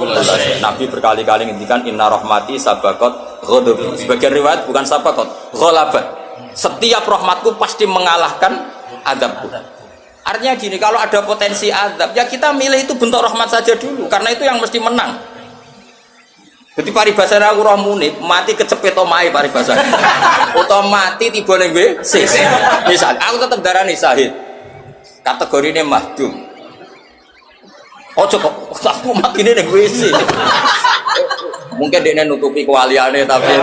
Nabi berkali-kali ngendikan inna rahmati sabaqat ghadabi. Sebagian riwayat bukan sabaqat, ghalabat. Setiap rahmatku pasti mengalahkan azabku. Artinya gini, kalau ada potensi azab, ya kita milih itu bentuk rahmat saja dulu, karena itu yang mesti menang. Jadi paribasane aku roh munib, mati kecepet omahe paribasane. Utawa mati tiba ning WC. Misal aku tetap darani syahid. Kategorine mahdum. Ojo kok aku matine ning WC. Mungkin dia nutupi kewaliane tapi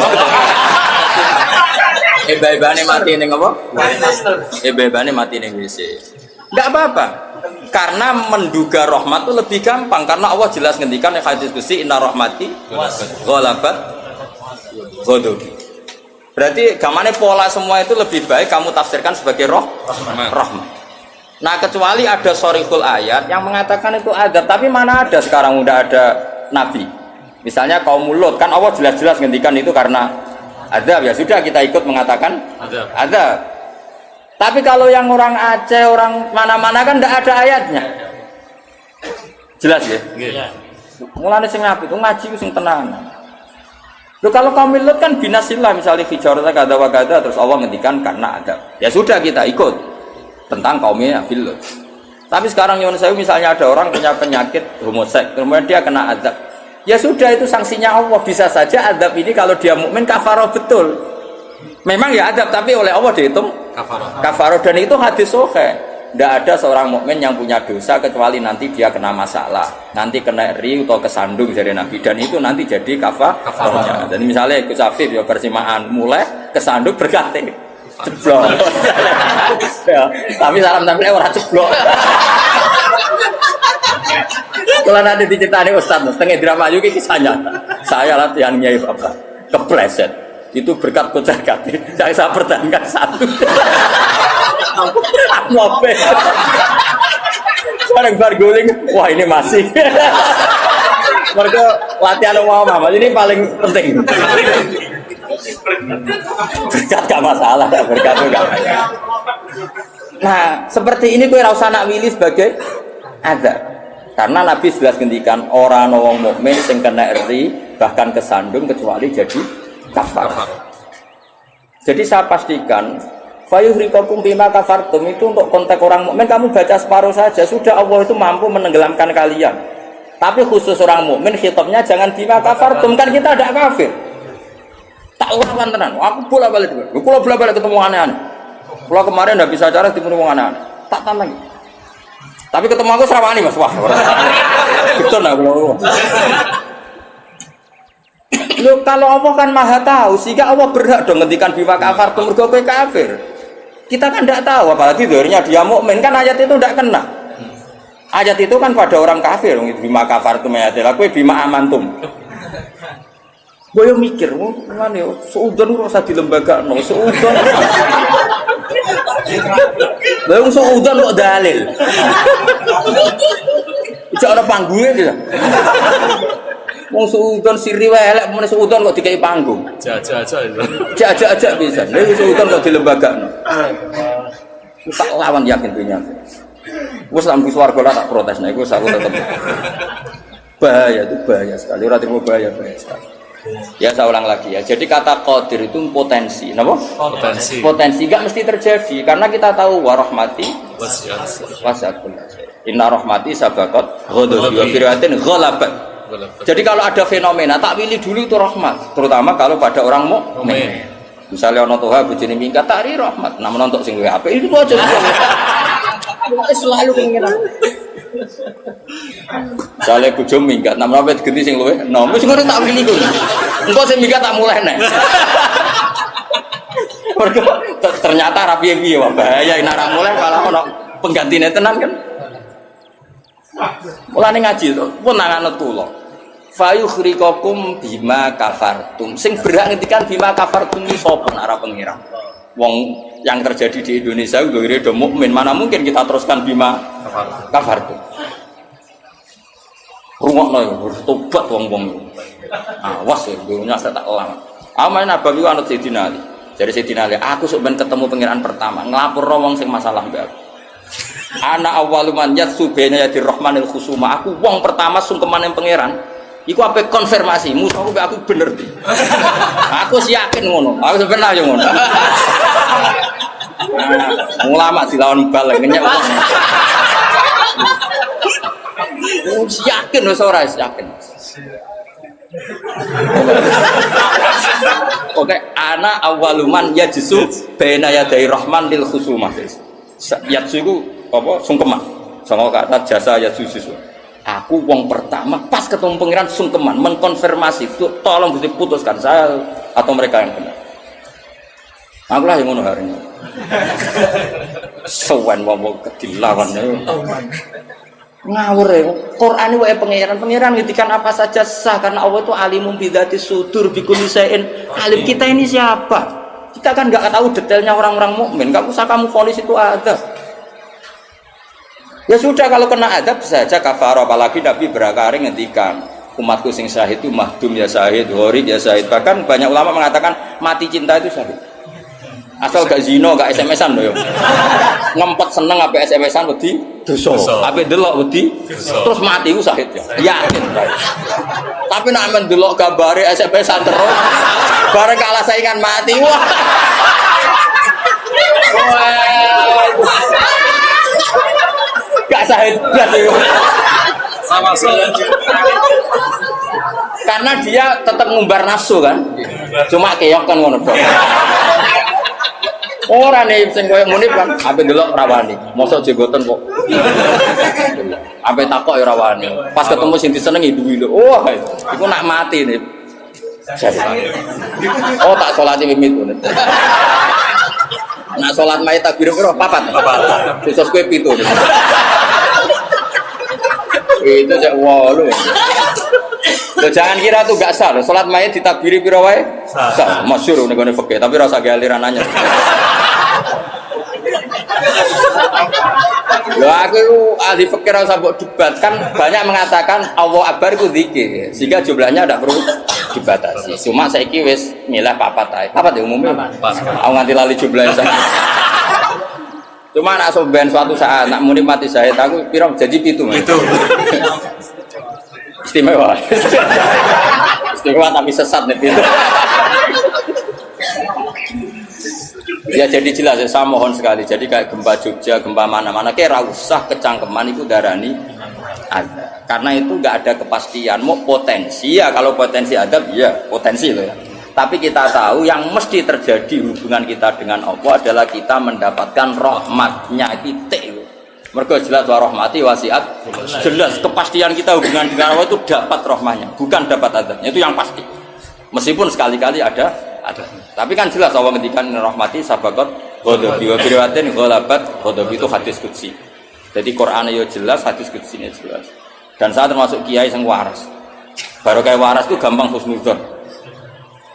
ebebane mati ning apa? Ebebane mati ning WC. Enggak apa-apa. Karena menduga rahmat itu lebih gampang karena Allah jelas ngendikan yang hadis qudsi inna rahmati ghalabat ghadabi. Berarti gamane pola semua itu lebih baik kamu tafsirkan sebagai rahmat. Nah kecuali ada sorikul ayat yang mengatakan itu adab, tapi mana ada sekarang udah ada nabi. Misalnya kaum Lut kan Allah jelas-jelas ngendikan itu karena adab, ya sudah kita ikut mengatakan adab. Tapi kalau yang orang Aceh, orang mana-mana kan tidak ada ayatnya. Jelas ya? Iya. Mulane sing apik itu ngaji ku sing tenanan. Loh kalau kaum Lut kan binasillah misalnya hijarata kada wa kada terus Allah ngendikan karena ada. Ya sudah kita ikut tentang kaumnya Lut. Tapi sekarang Yunus saya misalnya ada orang punya penyakit homoseks, kemudian dia kena azab. Ya sudah itu sanksinya Allah. Bisa saja azab ini kalau dia mukmin kafarah betul. Memang ya azab tapi oleh Allah dihitung kafarah dan itu hadis sahih. Tidak ada seorang mukmin yang punya dosa kecuali nanti dia kena masalah, nanti kena riu atau kesandung dari Nabi dan itu nanti jadi kafarahnya. Dan misalnya Gus Afif ya persimaan mulai kesandung berganti ceblok. Ya, tapi salam tampilnya orang ceblok. Kalau nanti diceritani Ustadz, setengah drama juga kisahnya. Saya latihan nyai bapak kepleset. Itu berkat kocar kati. Saya pertahankan satu. Aku apa? Bareng barguling. Wah ini masih. Mereka latihan mama. Ini paling penting. Berkat gak masalah. Berkat gak masalah. Nah seperti ini gue rasa nak willy sebagai ada. Karena Nabi jelas ngendikan orang wong mukmin sing kena eri bahkan kesandung kecuali jadi kafar. Jadi saya pastikan fayuhrikakum bima kafartum itu untuk konteks orang mukmin kamu baca separuh saja sudah Allah itu mampu menenggelamkan kalian. Tapi khusus orang mukmin khitabnya jangan bima kafartum kan kita ada kafir. Tak lawan tenan. Aku bolak-balik dulu. Kalau bolak-balik ketemu aneh-aneh. Kalau kemarin enggak bisa cara ketemu aneh-aneh. Tak tahan lagi. Tapi ketemu aku serawani Mas. Wah. Betul nah kalau. Loh, kalau Allah kan maha tahu sehingga Allah berhak dong ngendikan bima kafar mergo kowe kafir. Kita kan tidak tahu apalagi dirinya dia mukmin kan ayat itu tidak kena. Ayat itu kan pada orang kafir bima kafar tu ayat kowe bima amantum. Gue mikir, mana ya, seudon kok usah di lembaga, no seudon. Lalu seudon kok dalil. Ijak ada panggungnya gitu. Wong seudon siri welek, mana seudon kok dikai panggung. Jajak bisa. Lalu seudon kok di lembaga, no. Tak lawan yakin punya. Gue selama suarga lah tak protes, nah gue selalu tetap bahaya itu bahaya sekali. Orang terima bahaya sekali. Ya saya ulang lagi ya. Jadi kata qadir itu potensi, napa? Potensi. Potensi enggak mesti terjadi karena kita tahu warahmati wasi'atul. Inna rahmati sabaqat ghadabi wa fir'atin ghalabat. Jadi kalau ada fenomena tak pilih dulu itu rahmat, terutama kalau pada orang mukmin. Misalnya ana toha bojone minggat tari rahmat, namun untuk sing luwih apik itu aja. Selalu pengen. Soalnya bojo minggat, namun apa diganti sing luwih enom. Wis ngono tak pilih ku. Engko sing minggat tak mulai nek. Mergo ternyata ra piye-piye wae bahaya nek ra mulai malah ono penggantine tenan kan. Mulane ngaji to, pun nanganut kula. Fayukhrikakum bima kafartum. Sing berhak ngendikan bima kafartum iki sapa nek ora pengira. Wong yang terjadi di Indonesia itu mukmin, mana mungkin kita teruskan bima kafartum. Rungokno bertobat wong-wong. Awas ya, dunia saya tak elang. Aman Nabawi anut Sayyidina Ali. Jadi Sayyidina Ali, aku sok ben ketemu pangeran pertama, nglapor wong sing masalah mbak aku. Ana awwaluman yatsu baina yadir rahmanil khusuma. Aku wong pertama sungkeman yang pangeran. Iku apa konfirmasi, musuhku mbak aku bener di. Aku yakin ngono. Aku sebenarnya ngono. Ulama dilawan balik ngenyek wong. Yakin wis ora yakin. Oke, ana awaluman yajsu baina yaday rahman lil khusumah. Yajsu iku apa sungkeman. Sama kata jasa yajsu. Aku wong pertama pas ketemu pangeran sungkeman mengkonfirmasi itu tolong diputuskan saya atau mereka yang benar. Aku lah yang ngono hari ini. Sowan wong kedilawan ngawur ya. Quran ini wae pangeran ngitikan apa saja sah karena Allah itu alimum bidzati sudur bikulli syai'in alim. Kita ini siapa? Kita kan enggak tahu detailnya orang-orang mukmin. Enggak usah kamu vonis itu ada. Ya sudah kalau kena adab saja kafarah, apalagi Nabi berakari ngentikan umatku sing syahid itu mahdum ya syahid, gharib ya syahid. Bahkan banyak ulama mengatakan mati cinta itu syahid. Asal gak zino, gak SMS-an loh. Ngempet seneng apa SMS-an wedi dosa. Ape delok wedi terus mati ku sahid ya. Yakin. Tapi nek men delok gambare SMP santero bareng kalah saingan mati. Wah. Gak sahid blas itu. Sama saja. Karena dia tetap ngumbar nafsu kan. Cuma keok kan ngono tok. Ora nih sing koyo ngene kan, ape delok rawani. Mosok jenggoten kok. Ape takok ya rawani. Pas ketemu sing disenengi duwi lho. Wah, iku nak mati nih. Oh, tak salati mimit ngono. Nak salat mayit takbir piro? Papat. Khusus kowe 7. Itu jak walu. Loh, jangan kira tuh gak sah. Salat mayit ditakbiri piro wae? Sah. Masyhur ning gone fikih, tapi rasa ge aliran anyar. Loh, aku ahli fikih rasa mbok debat kan banyak mengatakan Allah Akbar itu zikir. Sehingga jumlahnya tidak perlu dibatasi. Cuma saiki wis milah papat ae. Papat ya umumnya. Aku nganti lali jumlahnya. Cuma nak soben suatu saat nak muni mati saya aku piro jadi 7. Itu. Istimewa. Istimewa tapi sesat nih itu. Ya jadi jelas ya, saya mohon sekali. Jadi kayak gempa Jogja, gempa mana-mana kayak usah kecangkeman itu darani ada. Karena itu nggak ada kepastian. Mau potensi ya, kalau potensi ada ya potensi loh ya. Tapi kita tahu yang mesti terjadi hubungan kita dengan Allah adalah kita mendapatkan rahmatnya titik. Mergo jelas wa rahmati wasiat. Jelas kepastian kita hubungan dengan Allah itu dapat rahmatnya, bukan dapat adabnya. Itu yang pasti. Meskipun sekali-kali ada. Tapi kan jelas Allah ngendikan rahmati sabaqat ghadabi wa biriwatin ghalabat ghadabi itu hadis qudsi. Jadi Quran yo jelas, hadis qudsi nya jelas. Dan saya termasuk kiai sing waras. Baru kayak waras itu gampang husnudzon.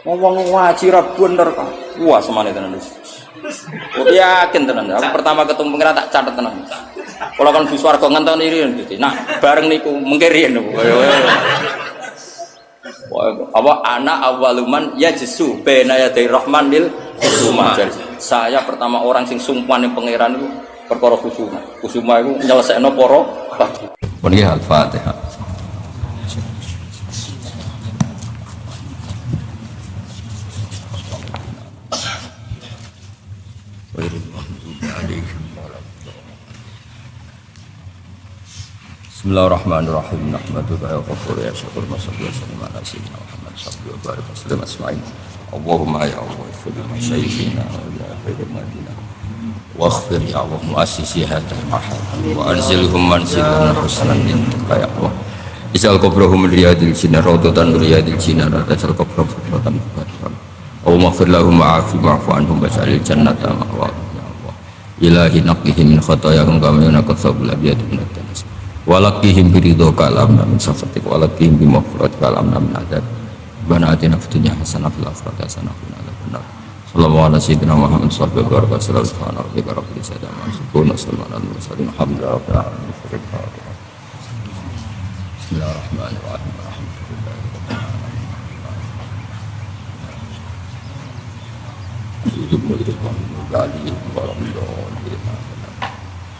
Ngomong ngaji ra bener kok. Wah, semane tenan wis. Yakin tenan. Aku pertama ketemu pengira tak catet tenan. Kalau kan di swarga ngenteni riyen gitu. Nah, bareng niku mengke riyen niku. Apa anak awaluman yajsu baina yaday rahman lil khusuma. Saya pertama orang sing sumpah ning pangeran itu perkara khusuma. Khusuma itu nyelesekno para pati. Pun ya Al-Fatihah. Bismillahirrahmanirrahim. Nahmaduka ya ghafur ya syakur masallu wa sallim ala sayyidina Muhammad sallallahu alaihi wa sallam asma'in. Allahumma ya Allah ighfir li masyayikhina wa ya khairil madina wa ighfir ya Allah muassisi hadal mahal wa anzilhum manzilan husnan intika ya Allah. Ij'al qabrahum riyadil jinnah rawdatan riyadil jinnah wa taj'al qabrahum rawdatan mubarakatan. Allahumma ighfir lahum wa'afi wa'fu anhum waj'alil jannata ma'wahum ya Allah. Ilahi naqihim min khatayahum kama yunqat thawbul abyad min ad-danas. Walakihim biridho kalam min safatik walakihim bimafrat kalam min adab bana atina fitunya hasanah fil akhirati hasanah wa qina adzabannar. Sallallahu ala sayyidina Muhammad sallallahu alaihi wasallam subhana rabbika rabbil izzati amma yasifun wa salamun alal mursalin alhamdulillahi rabbil alamin. Bismillahirrahmanirrahim. Alhamdulillah.